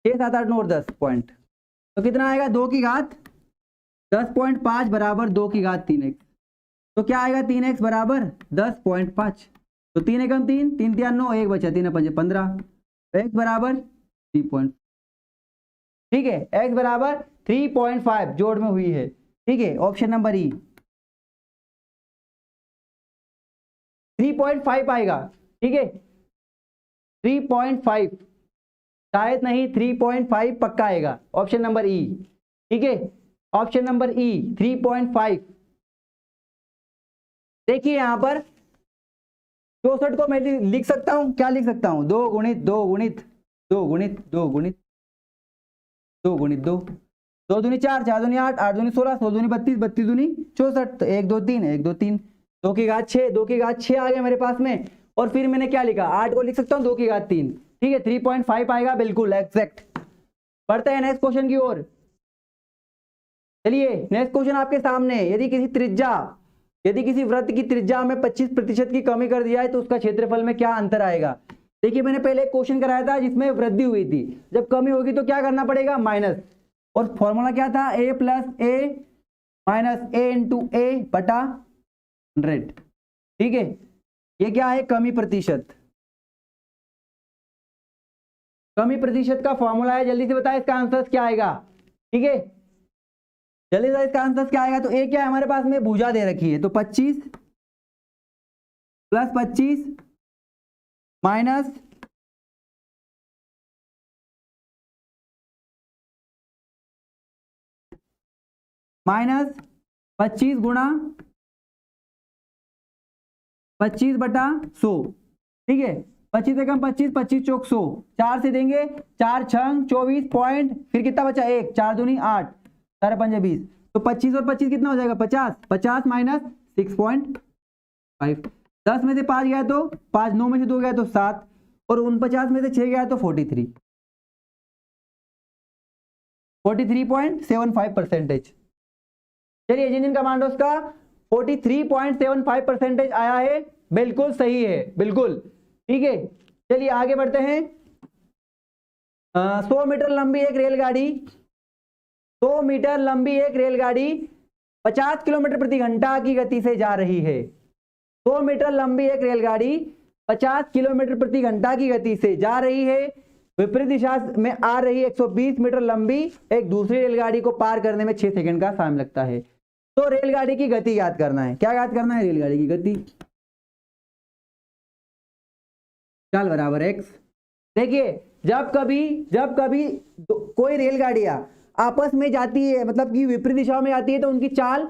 6 7 8 9 और 10 पॉइंट, तो कितना आएगा, 2 की घात 10.5 बराबर 2 की घात 3x, तो क्या आएगा, 3x बराबर 10.5, तो 3 एकम 3, 3 तिया 9, 1 बचा, 3 5 15, x बराबर 3. ठीक है, x बराबर 3.5 जोड़ में हुई है, ठीक है। ऑप्शन नंबर ई 3.5 आएगा, ठीक है, 3.5 शायद नहीं, 3.5 पक्का आएगा, ऑप्शन नंबर ई, ठीक है, ऑप्शन नंबर ई 3.5। देखिए यहां पर 64 को मैं लिख सकता हूं, क्या लिख सकता हूं, 2 गुणित 2 गुणित 2 गुणित 2 गुणित 2 गुणित 2, 2 दूनी 4, 4 दूनी 8, 8 दूनी 16, 16 दूनी 32, 32 दूनी 64, तो 1 2 3 1 2 3, 2 की घात 6, 2 की घात 6 आ गया मेरे पास में, और फिर मैंने क्या लिखा, 8 को लिख सकता हूं 2 की घात 3, ठीक है, 3.5 आएगा, बिल्कुल एग्जैक्ट। बढ़ते हैं नेक्स्ट क्वेश्चन की ओर। चलिए नेक्स्ट क्वेश्चन आपके सामने, यदि किसी वृत्त की त्रिज्या में 25% की कमी कर दिया है तो उसका क्षेत्रफल में क्या अंतर आएगा। देखिए मैंने पहले एक क्वेश्चन कराया था जिसमें वृद्धि हुई थी, जब कमी होगी तो क्या करना पड़ेगा, माइनस, और फॉर्मूला क्या था, a plus a minus a into a बटा 100, ठीक है। ये क्या है, कमी प्रतिशत, कमी प्रतिशत का फॉर्मूला है, जल्दी से बताए इसका आंसर क्या आएगा, ठीक है, जल्दी से इसका आंसर क्या आएगा। तो a क्या है हमारे पास में, भुजा दे रखी है, तो 25 प्लस 25 माइनस माइनस 25 गुणा 25 बटा 100, ठीक है, 25 से कम 25, 25 चौक 100, 4 से देंगे, 4 छंग 24 पॉइंट, फिर कितना बचा 1, 4 दूनी 8, 4 5 20, तो 25 और 25 कितना हो जाएगा, 50, 50 माइनस 6.5, 10 में से 5 गया तो 5, 9 में से 2 गया तो 7, और 49 में से 6 गया तो 43.75%। चलिए जिन कमांडोज का 43.75% आया है, बिल्कुल सही है, बिल्कुल ठीक है। चलिए आगे बढ़ते हैं। 100 मीटर लंबी एक रेलगाड़ी 100 मीटर लंबी एक रेलगाड़ी 50 किलोमीटर प्रति घंटा की गति से जा रही है। 100 मीटर लंबी एक रेलगाड़ी 50 किलोमीटर प्रति घंटा की गति से जा रही है। विपरीत दिशा में आ रही 120 मीटर लंबी एक दूसरी रेलगाड़ी को पार करने में 6 सेकंड का समय लगता है। तो रेलगाड़ी की गति याद करना है। क्या याद करना है? रेलगाड़ी की गति। चाल बराबर एक्स। देखिए जब कभी कोई रेलगाड़ियां आपस में जाती है, मतलब कि विपरीत दिशा में आती है, तो उनकी चाल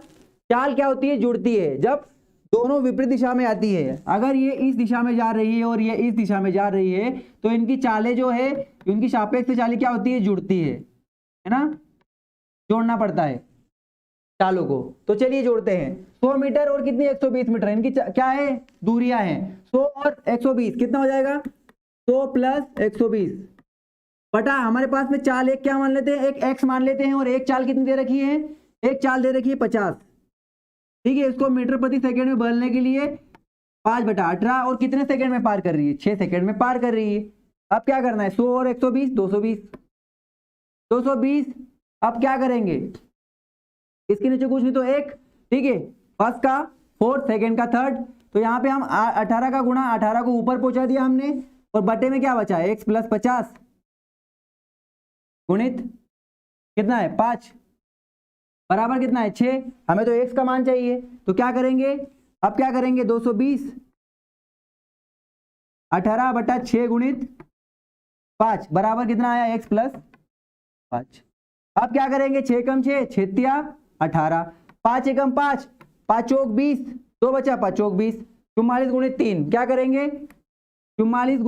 क्या होती है? जुड़ती है। जब दोनों विपरीत दिशा में आती है, अगर ये इस दिशा में जा रही है और ये इस दिशा में जा रही है, तो इनकी चालें जो है, उनकी सापेक्ष चालें क्या होती है? जुड़ती है ना? जोड़ना पड़ता है चालों को। तो चलिए जोड़ते हैं। 100 मीटर और कितनी? 120 मीटर। इनकी क्या है? दूरियां हैं। 100 और 120 कितना हो जाएगा? 100 प्लस 120 बटा हमारे पास में चाल एक क्या मान लेते हैं? एक एक्स मान लेते हैं। और एक चाल कितनी दे रखी है? एक चाल दे रखी है 50। ठीक है, इसको मीटर प्रति सेकंड में बदलने के लिए 5/18 और कितने सेकंड में पार कर रही है? 6 सेकंड में पार कर रही है। अब क्या करना है? 100 और 120 220। अब क्या करेंगे? इसके नीचे कुछ नहीं तो एक। ठीक है, फर्स्ट का फोर्थ, सेकंड का थर्ड। तो यहाँ पे हम 18 का गुणा 18 को ऊपर पहुंचा दिया हमने, और बटे में क्या बचा? x प्लस 50 गुणित कितना है? 5 बराबर कितना है? 6। हमें तो x का मान चाहिए, तो क्या करेंगे? अब क्या करेंगे? 220 18/6 गुणित 5 बराबर कितना आया? x plus 5। अब क्या करेंगे? 6 कम 6 6 18, 5 एकम 5 5 चौक 20, 2 बचा 5 चौक 20, 44 गुणित 3 क्या करेंगे? 44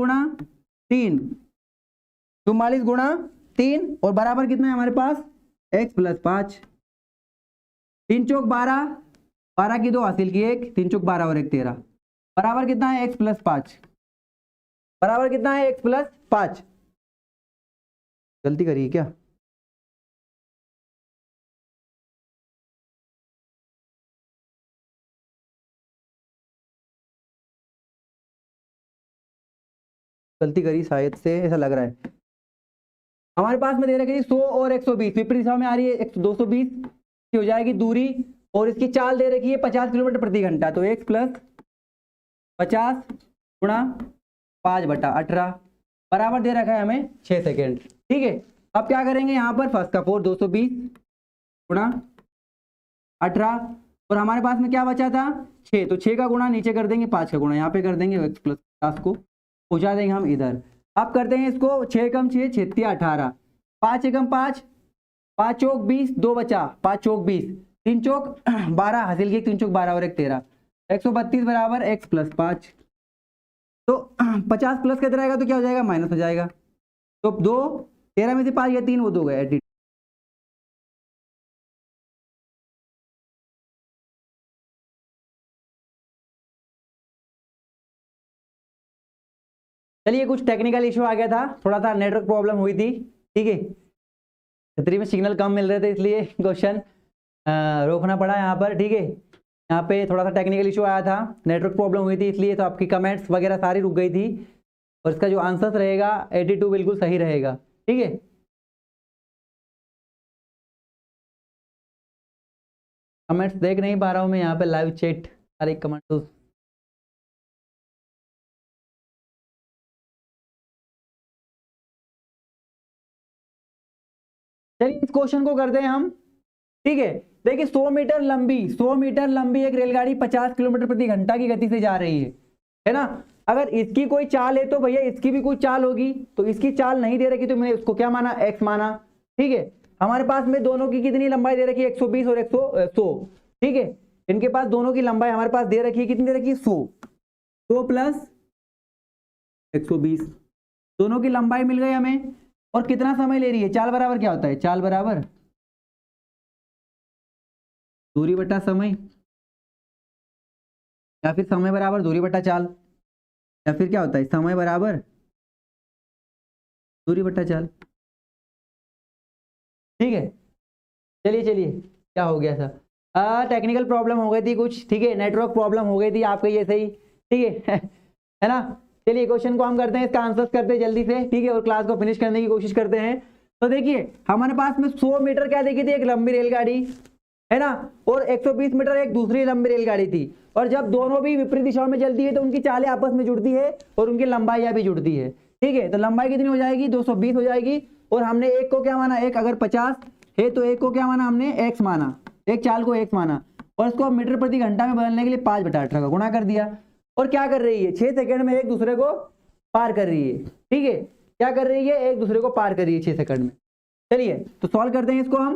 गुणा 3 और बराबर कितना है हमारे पास? x plus 5। 3 चौक 12, 12 की 2 हासिल की 1, 3 चौक 12 और 1 13 बराबर कितना है? x plus 5। बराबर कितना है? x plus 5। गलती करिए क्या? गलती करी शायद से, ऐसा लग रहा है। हमारे पास में दे रखी 100 और 120 विपरीत दिशा में आ रही है। 220 की हो जाएगी दूरी, और इसकी चाल दे रखी है 50 किलोमीटर प्रति घंटा। तो x प्लस 50 गुणा 5/18 बराबर दे रखा है हमें 6 सेकेंड। ठीक है, अब क्या करेंगे? यहाँ पर फर्स्ट का 4 220 गुणा 18, और हमारे पास में क्या बचा था? 6। तो 6 का गुणा नीचे कर देंगे, 5 का गुणा यहाँ पे कर देंगे, x प्लस 50 को पहुंचा देंगे हम इधर। अब करते हैं इसको 6 कम 6 6 18, 5 एकम 5 5 चौक 20, 2 बचा 5 चौक 20, 3 चौक 12 हासिल की 3 चौक 12 और 1 13, 132 बराबर x प्लस 5। तो 50 प्लस कितना रहेगा? तो क्या हो जाएगा? माइनस हो जाएगा। तो 2 13 में से 5 या 3 वो 2 गए। चलिए कुछ टेक्निकल इशू आ गया था, थोड़ा सा नेटवर्क प्रॉब्लम हुई थी। ठीक है, छतरी में सिग्नल कम मिल रहे थे, इसलिए क्वेश्चन रोकना पड़ा यहाँ पर। ठीक है, यहाँ पे थोड़ा सा टेक्निकल इशू आया था, नेटवर्क प्रॉब्लम हुई थी, इसलिए तो आपकी कमेंट्स वगैरह सारी रुक गई थी। और इसका जो आंसर रहेगा 82 बिल्कुल सही रहेगा। ठीक है, कमेंट्स देख नहीं पा रहा हूँ मैं यहाँ पे, लाइव चैट सारे कमेंट्स। चलिए इस क्वेश्चन को करते हैं हम। ठीक है, देखिए 100 मीटर लंबी एक रेलगाड़ी 50 किलोमीटर प्रति घंटा की गति से जा रही है ना? अगर इसकी कोई चाल है तो भैया इसकी भी कोई चाल होगी। तो इसकी चाल नहीं दे रखी तो मैंने उसको क्या माना? x माना। ठीक है, हमारे पास में दोनों की कितनी लंबाई दे रखी है? 120 और 100। ठीक है, इनके पास दोनों की लंबाई हमारे पास दे रखी है, कितनी दे रखी है? 100 प्लस 120, दोनों की लंबाई मिल गई हमें। और कितना समय ले रही है? चाल बराबर क्या होता है? चाल बराबर दूरी बटा समय, या फिर समय बराबर दूरी बटा चाल, या फिर क्या होता है? समय बराबर दूरी बट्टा चाल। ठीक है, चलिए चलिए, क्या हो गया था, टेक्निकल प्रॉब्लम हो गई थी कुछ, ठीक है, नेटवर्क प्रॉब्लम हो गई थी आपके ये सही, ठीक है है ना। चलिए क्वेश्चन को हम करते हैं, इसका आंसर करते हैं जल्दी से, ठीक है, और क्लास को फिनिश करने की कोशिश करते हैं। तो देखिए हमारे पास में 100 मीटर क्या देखी थी, एक लंबी रेलगाड़ी, है ना, और 120 मीटर एक दूसरी लंबी रेलगाड़ी थी, और जब दोनों भी विपरीत दिशाओं में चलती है तो उनकी चालें आपस में जुड़ती है और उनकी लंबाइयां भी जुड़ती है, ठीक है। तो लंबाई कितनी हो जाएगी, 220 हो जाएगी, और हमने एक को क्या माना, एक अगर 50 है तो एक को क्या माना हमने, एक्स माना, एक चाल को एक्स माना, और इसको मीटर प्रति घंटा में बदलने के लिए 5/18 का गुणा कर दिया, और क्या कर रही है, 6 सेकंड में एक दूसरे को पार कर रही है, ठीक है, क्या कर रही है, एक दूसरे को पार कर रही है 6 सेकंड में। चलिए तो सॉल्व करते हैं इसको हम।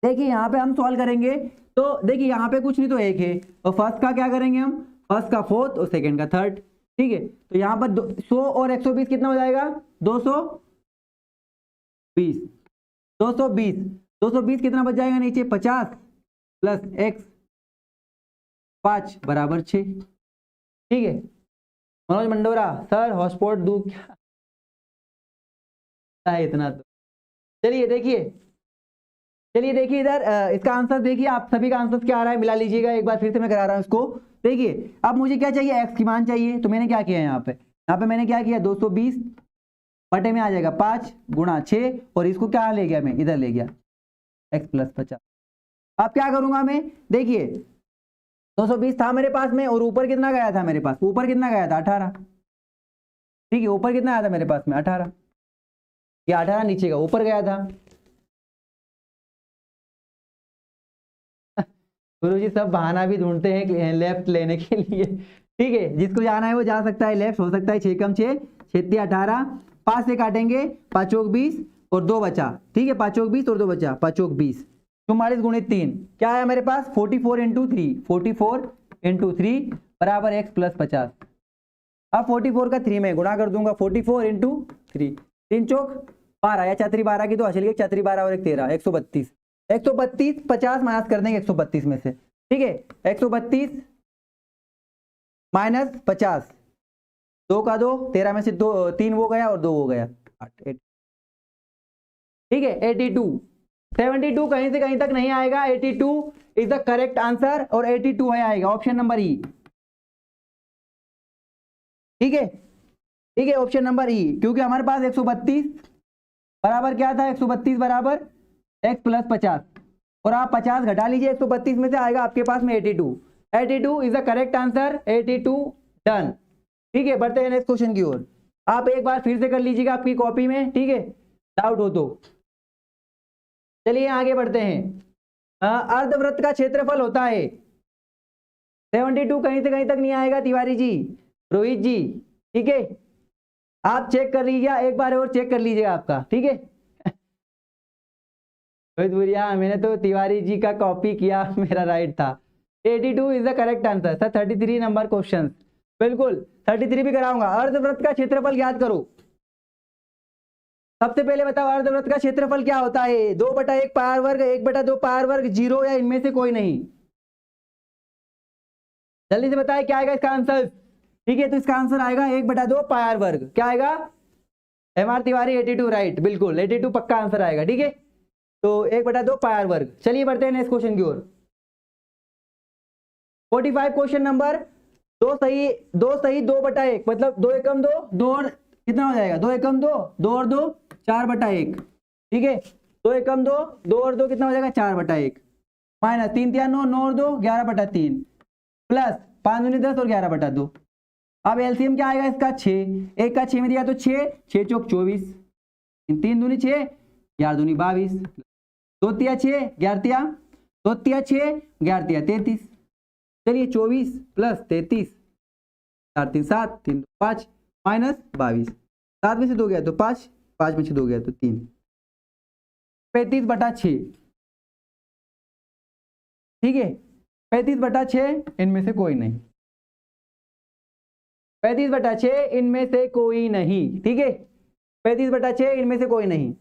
देखिए यहाँ पे हम सॉल्व करेंगे तो देखिए यहाँ पे कुछ नहीं तो एक है, और फर्स्ट का क्या करेंगे हम, फर्स्ट का फोर्थ और सेकंड का थर्ड, ठीक है। तो यहाँ पर 100 और 120 कितना हो जाएगा, 220, 220, 220 कितना बच जाएगा नीचे, 50 प्लस x 5 बराबर 6, ठीक है। मनोज मंडोरा सर हॉटस्पॉट दूं क्या है इतना, तो चलिए देखिए, चलिए देखिए इधर इसका आंसर देखिए, आप सभी का आंसर क्या आ रहा है मिला लीजिएगा एक बार फिर से, मैं करा रहा हूं इसको। देखिए अब मुझे क्या चाहिए, x की मान चाहिए, तो मैंने क्या किया यहाँ पे मैंने क्या किया, 220 बटे में आ जाएगा 5 गुणा 6, और इसको क्या ले गया मैं, इधर ले गया x प्लस 50। अब क्या करूंगा मैं, देखिए 220 था मेरे पास में, और ऊपर कितना गया था मेरे पास, ऊपर कितना गया था 18, ठीक है, ऊपर कितना आया था मेरे पास में 18, ये 18 नीचे का ऊपर गया था। गुरु जी सब बहाना भी ढूंढते हैं लेफ्ट लेने के लिए, ठीक है, जिसको जाना है वो जा सकता है लेफ्ट, हो सकता है 6 कम 6 6 18, 5 से काटेंगे 5 चौक 20 और 2 बचा, ठीक है, 5 चौक 20 और 2 बचा, 5 चौक 20, 44 गुणित 3 क्या आया मेरे पास, 44 इंटू 3, 44 इंटू 3 बराबर x प्लस 50। अब 44 का 3 में गुणा कर दूंगा, 44 इंटू 3, 3 चौक 12 या चतरी 12 की तो चलिए, चतरी 12 और 1 13, 132, 132 50 माइनस कर देंगे 132 में से, ठीक है, 132 माइनस 50, 2 का 2 13 में से 2 3 वो गया और 2 हो गया 8, ठीक है, 82, 72 कहीं से कहीं तक नहीं आएगा, 82 इज द करेक्ट आंसर, और 82 है आएगा ऑप्शन नंबर ई, ठीक है, ठीक है, ऑप्शन नंबर ई, क्योंकि हमारे पास 132 बराबर क्या था, 132 बराबर x प्लस 50, और आप 50 घटा लीजिए 132 में से आएगा आपके पास में 82, 82 is the correct answer, 82 done, ठीक है। बढ़ते हैं नेक्स्ट क्वेश्चन की ओर, आप एक बार फिर से कर लीजिएगा आपकी कॉपी में, ठीक है, डाउट हो तो। चलिए आगे बढ़ते हैं, अर्धवृत्त का क्षेत्रफल होता है 72, कहीं से कहीं तक नहीं आएगा तिवारी जी, रोहित जी, ठीक है, आप चेक कर लीजिए एक बार और चेक कर लीजिएगा आपका, ठीक है रोहित भैया मैंने तो तिवारी जी का कॉपी किया, मेरा राइट था, 82 is the correct answer sir, 33 number question, बिल्कुल 33 भी कराऊंगा। अर्धवृत्त का क्षेत्रफल याद करो, सबसे पहले बताओ अर्धवृत्त का क्षेत्रफल क्या होता है, 2/1 पावर वर्ग, 1/2 पावर वर्ग, 0 या इनमें से कोई नहीं, जल्दी से बताए क्या आएगा इसका आंसर, ठीक है, तो इसका आंसर आएगा 1/2 पावर वर्ग, क्या आएगा, MR तिवारी 82 राइट, बिल्कुल 82 पक्का आंसर आएगा, ठीक है, तो 1/2 पावर वर्ग। चलिए बढ़ते हैं नेक्स्ट क्वेश्चन की ओर, 45 क्वेश्चन नंबर, 2 2 मतलब 2 एकम 2 2 और कितना हो जाएगा, 2 एकम 2 2 और 2 4/1, ठीक है, 2 एकम 2 2 और 2 कितना हो जाएगा 4/1, माइनस 3 3 9 9 और 2 11/3, प्लस 5 दूनी 10 और 11/2। अब एलसीएम क्या आएगा इसका, 6, एक का 6 में दिया तो 6 6 चौक 24, 3 दूनी 6 11 दूनी 22, 2 तिया 6 11 तिया, 2 तिया 6 11 तिया 33, चलिए 24 प्लस 33, 4 3 7 3 2 5 माइनस 22, 7 में से 2 गया तो 5, 5 में से 2 गया तो 3, 35/6, ठीक है, 35/6 इनमें से कोई नहीं, 35/6 इनमें से कोई नहीं, ठीक है, 35/6 इनमें से कोई नहीं,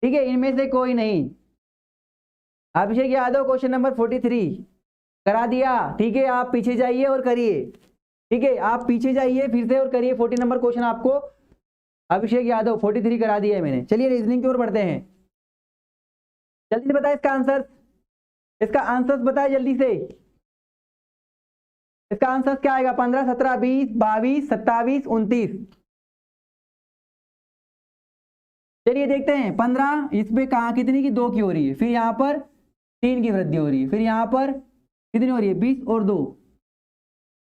ठीक है, इनमें से कोई नहीं। अभिषेक यादव क्वेश्चन नंबर 43 करा दिया, ठीक है। आप पीछे जाइए और करिए, ठीक है। आप पीछे जाइए फिर से और करिए। 40 नंबर क्वेश्चन आपको अभिषेक यादव 43 करा दिया है मैंने। चलिए रीजनिंग की ओर बढ़ते हैं। जल्दी से बताए इसका आंसर, इसका आंसर बताए जल्दी से। इसका आंसर क्या आएगा? 15, 17, 20, 22, 27, 29। चलिए देखते हैं। 15 इसमें कहा कितनी की? 2 की हो रही है, फिर यहां पर 3 की वृद्धि हो रही है, फिर यहां पर कितनी हो रही है? 20 और 2,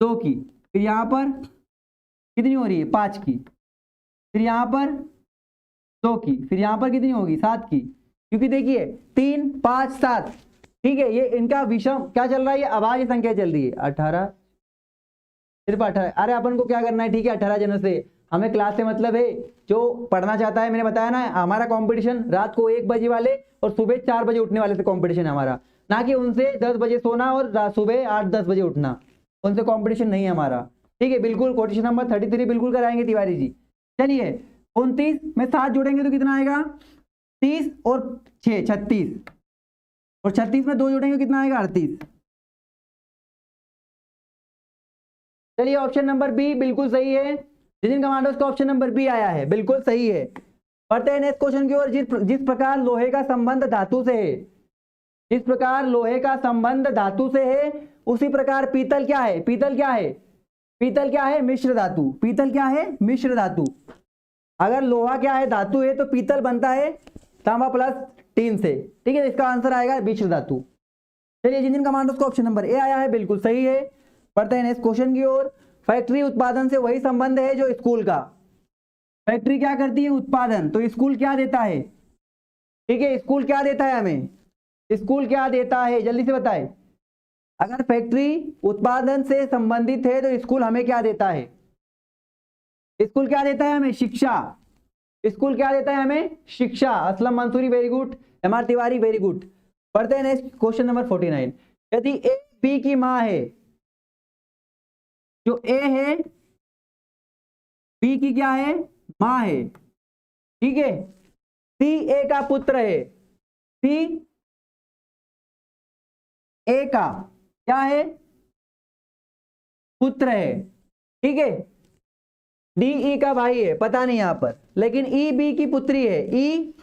2 की, फिर यहां पर कितनी हो रही है? 5 की, फिर यहां पर 2 की, फिर यहां पर कितनी होगी? 7 की। क्योंकि देखिए 3, 5, 7, ठीक है। ये इनका विषम क्या चल रहा है? ये अभाज्य संख्या चल रही है। 18, सिर्फ 18। अरे अपन को क्या करना है, ठीक है। 18 जनवरी से हमें क्लास से मतलब है। जो पढ़ना चाहता है, मैंने बताया ना, हमारा कंपटीशन रात को 1 बजे वाले और सुबह 4 बजे उठने वाले से कंपटीशन है हमारा, ना कि उनसे 10 बजे सोना और सुबह 8-10 बजे उठना। उनसे कंपटीशन नहीं है हमारा, ठीक है। बिल्कुल क्वेश्चन नंबर 33 बिल्कुल कराएंगे तिवारी जी। चलिए 29 में 7 जोड़ेंगे तो कितना आएगा? 30 और 6 36, और 36 में 2 जोड़ेंगे कितना आएगा? 38। चलिए ऑप्शन नंबर बी बिल्कुल सही है। जिन कमांडोज का ऑप्शन नंबर बी आया है बिल्कुल सही है। बढ़ते हैं नेक्स्ट क्वेश्चन की ओर। जिस प्रकार लोहे का संबंध धातु से है, जिस प्रकार लोहे का संबंध धातु से है, उसी प्रकार पीतल क्या है? पीतल क्या है? पीतल क्या है? मिश्र धातु। पीतल क्या है? मिश्र धातु। अगर लोहा क्या है? धातु है, तो पीतल बनता है तांबा प्लस टीन से, ठीक है। इसका आंसर आएगा मिश्र धातु। चलिए जिन कमांडोज का ऑप्शन नंबर ए आया है बिल्कुल सही है। बढ़ते हैं नेक्स्ट क्वेश्चन की ओर। फैक्ट्री उत्पादन से वही संबंध है जो स्कूल का। फैक्ट्री क्या करती है? उत्पादन। तो स्कूल क्या देता है? ठीक है, स्कूल क्या देता है हमें? स्कूल क्या देता है? जल्दी से बताए। अगर फैक्ट्री उत्पादन से संबंधित है तो स्कूल हमें क्या देता है? स्कूल क्या देता है हमें? शिक्षा। स्कूल क्या देता है हमें? शिक्षा। Aslam Mansuri very good, M R Tiwari very good. पढ़ते हैं नेक्स्ट क्वेश्चन नंबर 49। यदि ए बी की मां है, जो ए है बी की क्या है? मां है, ठीक है। सी ए का पुत्र है, सी ए का क्या है? पुत्र है, ठीक है। डी ई का भाई है, पता नहीं यहां पर, लेकिन ई बी की पुत्री है। ई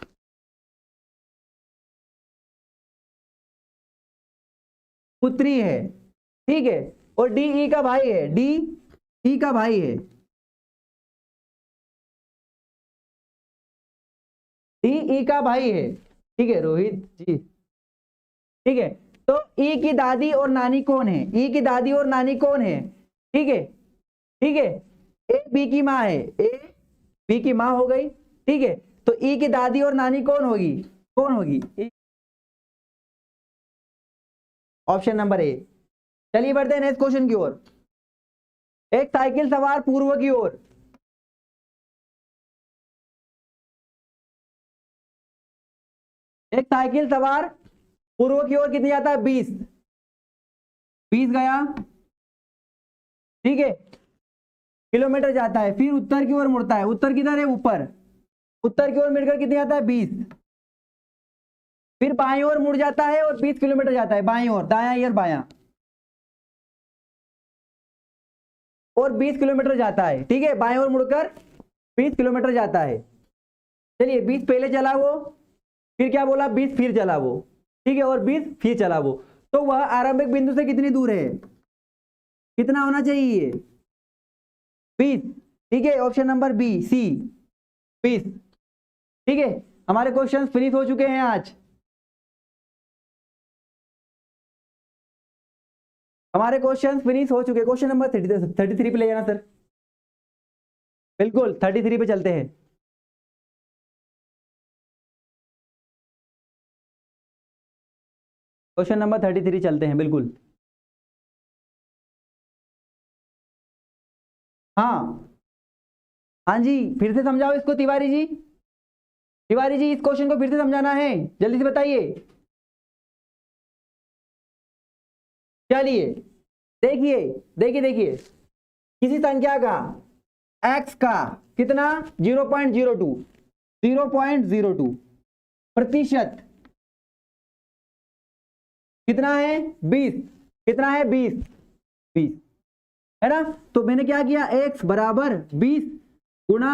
पुत्री है, ठीक है। और डी ई का भाई है, डी ई का भाई है, डी ई का भाई है, ठीक है रोहित जी, ठीक है। तो ई की दादी और नानी कौन है? ई की दादी और नानी कौन है? ठीक है, ठीक है। ए बी की माँ है, ए बी की माँ हो गई, ठीक है। तो ई की दादी और नानी कौन होगी? कौन होगी? Option number A. चलिए बढ़ते हैं नेक्स्ट क्वेश्चन की ओर। एक साइकिल सवार पूर्व की ओर, एक साइकिल सवार पूर्व की ओर कितनी जाता है? 20, 20 गया, ठीक है, किलोमीटर जाता है। फिर उत्तर की ओर मुड़ता है, उत्तर किधर है? ऊपर। उत्तर की ओर मुड़कर कितनी जाता है? 20। फिर बाईं ओर मुड़ जाता है और 20 किलोमीटर जाता है बाईं ओर, दायां और बायां, और 20 किलोमीटर जाता है, ठीक है। बाईं ओर मुड़कर 20 किलोमीटर जाता है। चलिए 20 पहले चला वो, फिर क्या बोला? 20 फिर चला वो, ठीक है, और 20 फिर चला वो। तो वह आरंभिक बिंदु से कितनी दूर है? कितना होना चाहिए? 20, ठीक है। ऑप्शन नंबर बी सी 20, ठीक है। हमारे क्वेश्चन फिनिश हो चुके हैं आज। हमारे क्वेश्चन फिनिश हो चुके। क्वेश्चन नंबर 33 पे ले जाना सर। बिल्कुल 33 पे चलते हैं। क्वेश्चन नंबर 33 चलते हैं, बिल्कुल। हाँ हाँ जी, फिर से समझाओ इसको तिवारी जी। तिवारी जी इस क्वेश्चन को फिर से समझाना है, जल्दी से बताइए। चलिए देखिए, देखिए देखिए, किसी संख्या का x का कितना? 0.02, 0.02 प्रतिशत कितना है? 20। कितना है 20 20 है ना। तो मैंने क्या किया x बराबर 20 गुणा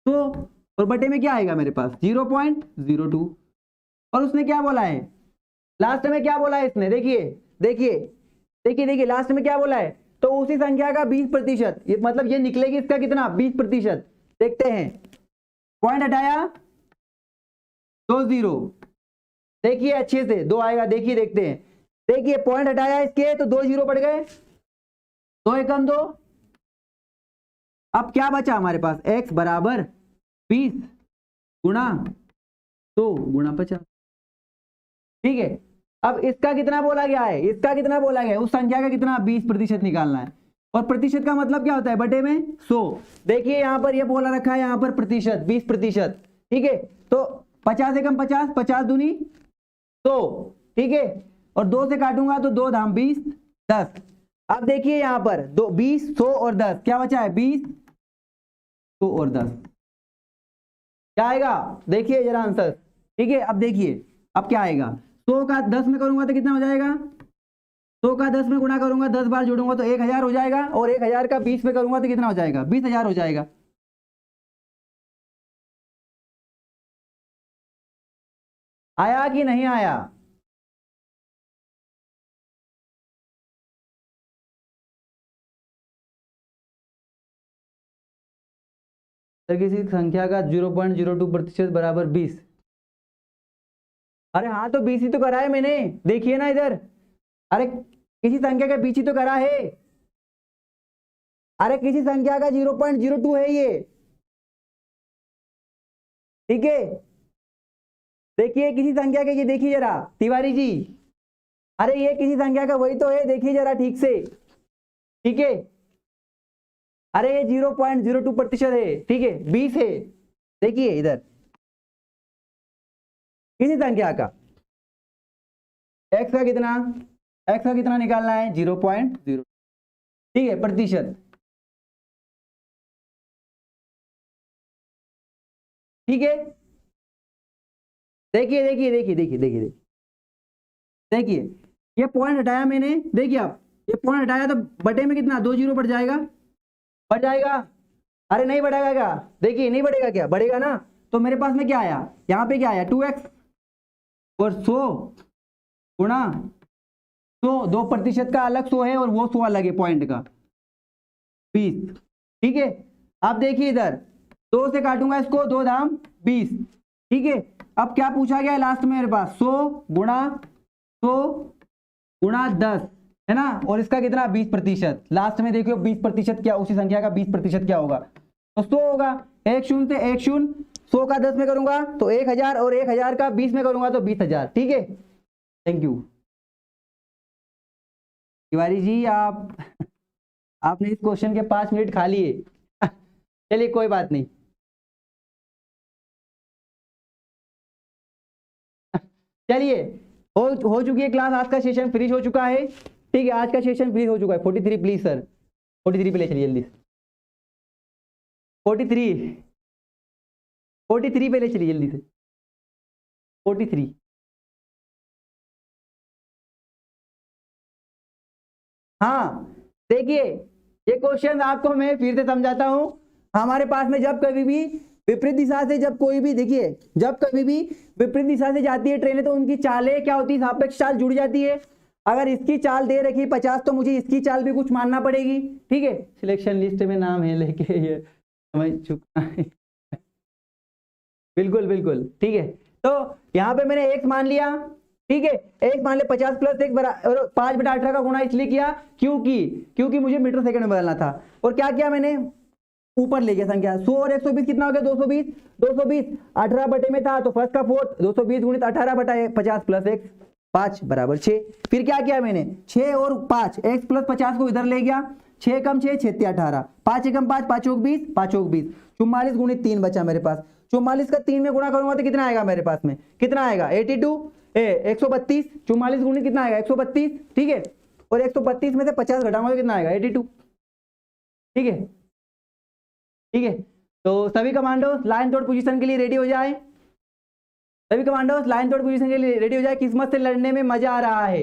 100 और बटे में क्या आएगा मेरे पास 0.02। और उसने क्या बोला है लास्ट में, क्या बोला है इसने, देखिए देखिए देखिए देखिए लास्ट में क्या बोला है, तो उसी संख्या का 20%, ये मतलब ये निकलेगी इसका कितना 20%। देखते हैं, पॉइंट हटाया 20, देखिए अच्छे से 2 आएगा, देखिए देखते हैं, देखिए पॉइंट हटाया इसके तो 2 0 पड़ गए, 2 एकम 2। अब क्या बचा हमारे पास x बराबर 20 गुणा 100 गुणा 50। ठीक है, अब इसका कितना बोला गया है, इसका कितना बोला गया है, उस संख्या का कितना 20% निकालना है। और प्रतिशत का मतलब क्या होता है बटे में 100। देखिए यहां पर ये बोला रखा है, यहां पर प्रतिशत 20%। ठीक है, तो 50 एकम 50, 50 दूनी 100। ठीक है, और 2 से काटूंगा तो 2 धाम 20 10। अब देखिए यहां पर 20 100 और 10, क्या बचा है 20 100 और 10, क्या आएगा देखिए जरा आंसर। ठीक है, अब देखिए अब क्या आएगा, 100 का 10 में करूंगा तो कितना हो जाएगा, 100 का 10 में गुणा करूंगा, 10 बार जोड़ूंगा तो 1000 हो जाएगा, और 1000 का 20 में करूंगा तो कितना हो जाएगा 20000 हो जाएगा। आया कि नहीं आया, तो किसी संख्या का 0.02% बराबर 20। अरे हाँ तो 20 ही तो करा है मैंने, देखिए ना इधर, अरे किसी संख्या का 20 ही तो करा है, अरे किसी संख्या का 0.02 है ये। ठीक है, देखिए किसी संख्या का, ये देखिए जरा तिवारी जी, अरे ये किसी संख्या का वही तो है, देखिए जरा ठीक से। ठीक है, अरे ये 0.02% है, ठीक है 20 है, देखिए इधर किसी संख्या का x का कितना, x का कितना निकालना है 0.0। ठीक है, प्रतिशत। ठीक है, देखिए देखिए देखिए देखिए देखिए देखिए ये पॉइंट हटाया मैंने, देखिए आप ये पॉइंट हटाया तो बटे में कितना 2 0 बढ़ जाएगा, बढ़ जाएगा। अरे नहीं बढ़ेगा क्या, देखिए नहीं बढ़ेगा क्या, बढ़ेगा ना। तो मेरे पास में क्या आया, यहाँ पे क्या आया 2x और 100 गुणा 100, 2% का अलग 100 है और वो 100 अलग है पॉइंट का 20। ठीक है, अब देखिए इधर 2 से काटूंगा इसको, 2 धाम 20। ठीक है, अब क्या पूछा गया है लास्ट में मेरे पास 100 गुणा 10 है ना, और इसका कितना 20%। लास्ट में देखियो 20% क्या, उसी संख्या का 20% क्या होगा, तो 100 होगा। 1 0 से 1 0, 100 का 10 में करूंगा तो 1000, और 1000 का 20 में करूंगा तो 20000। ठीक है, थैंक यू तिवारी जी, आपने इस क्वेश्चन के 5 मिनट खा लिए। चलिए कोई बात नहीं, चलिए हो चुकी है क्लास, आज का सेशन फिनिश हो चुका है। ठीक है, आज का सेशन फिनिश हो चुका है। 43 प्लीज सर, 43 पे ले चलिए जल्दी, 43 पे ले चलिए जल्दी से, 43। हाँ देखिए, ये क्वेश्चन आपको मैं फिर से समझाता हूं। हमारे पास में जब कभी भी विपरीत दिशा से, जब कोई भी, देखिए जब कभी भी विपरीत दिशा से जाती है ट्रेनें, तो उनकी चालें क्या होती है, सापेक्ष चाल जुड़ जाती है। अगर इसकी चाल दे रखी 50 तो मुझे इसकी चाल भी कुछ मानना पड़ेगी। ठीक है, सिलेक्शन लिस्ट में नाम है लेके ये समझ चुका है। बिल्कुल बिल्कुल, ठीक है। तो यहाँ पे मैंने x मान लिया, ठीक है, x मान लिया 50 + x बराबर 5/18 का गुणा इसलिए किया क्योंकि मुझे मीटर सेकंड में बदलना था। और क्या किया मैंने, ऊपर ले गया संख्या, 100 और 120 कितना हो गया 220, 220 18 बटे में था तो फर्स्ट का 4, 220 गुणित 18 बटा 50 + x 5 बराबर 6। फिर क्या किया मैंने, 6 और 5, x + 50 को इधर ले गया, 6 कम 6 6 18, 5 एकम 5, 5 चौक 20, 5 चौक 20, 44 गुणित 3 बचा मेरे पास। 44 का 3 में गुणा करूंगा तो कितना आएगा मेरे पास में, कितना आएगा 132, 44 गुणित कितना आएगा 132। ठीक है, और 132 में से 50 घटाऊंगा तो कितना आएगा 82। ठीक है, ठीक है। तो सभी कमांडो लाइन तोड़ पोजीशन के लिए रेडी हो जाए, सभी कमांडो लाइन तोड़ पोजीशन के लिए रेडी हो जाए। किस्मत से लड़ने में मजा आ रहा है।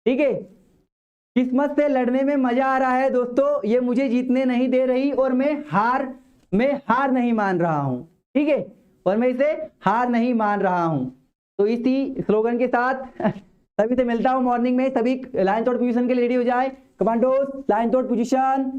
ठीक है, किस्मत से लड़ने में मजा आ रहा है दोस्तों, ये मुझे जीतने नहीं दे रही और मैं हार नहीं मान रहा हूं, ठीक है, और मैं इसे हार नहीं मान रहा हूं। तो इसी स्लोगन के साथ सभी से मिलता हूं मॉर्निंग में। सभी लाइन तोड़ पोजीशन के लिए रेडी हो जाए। कमांडोज लाइन तोड़ पोजीशन।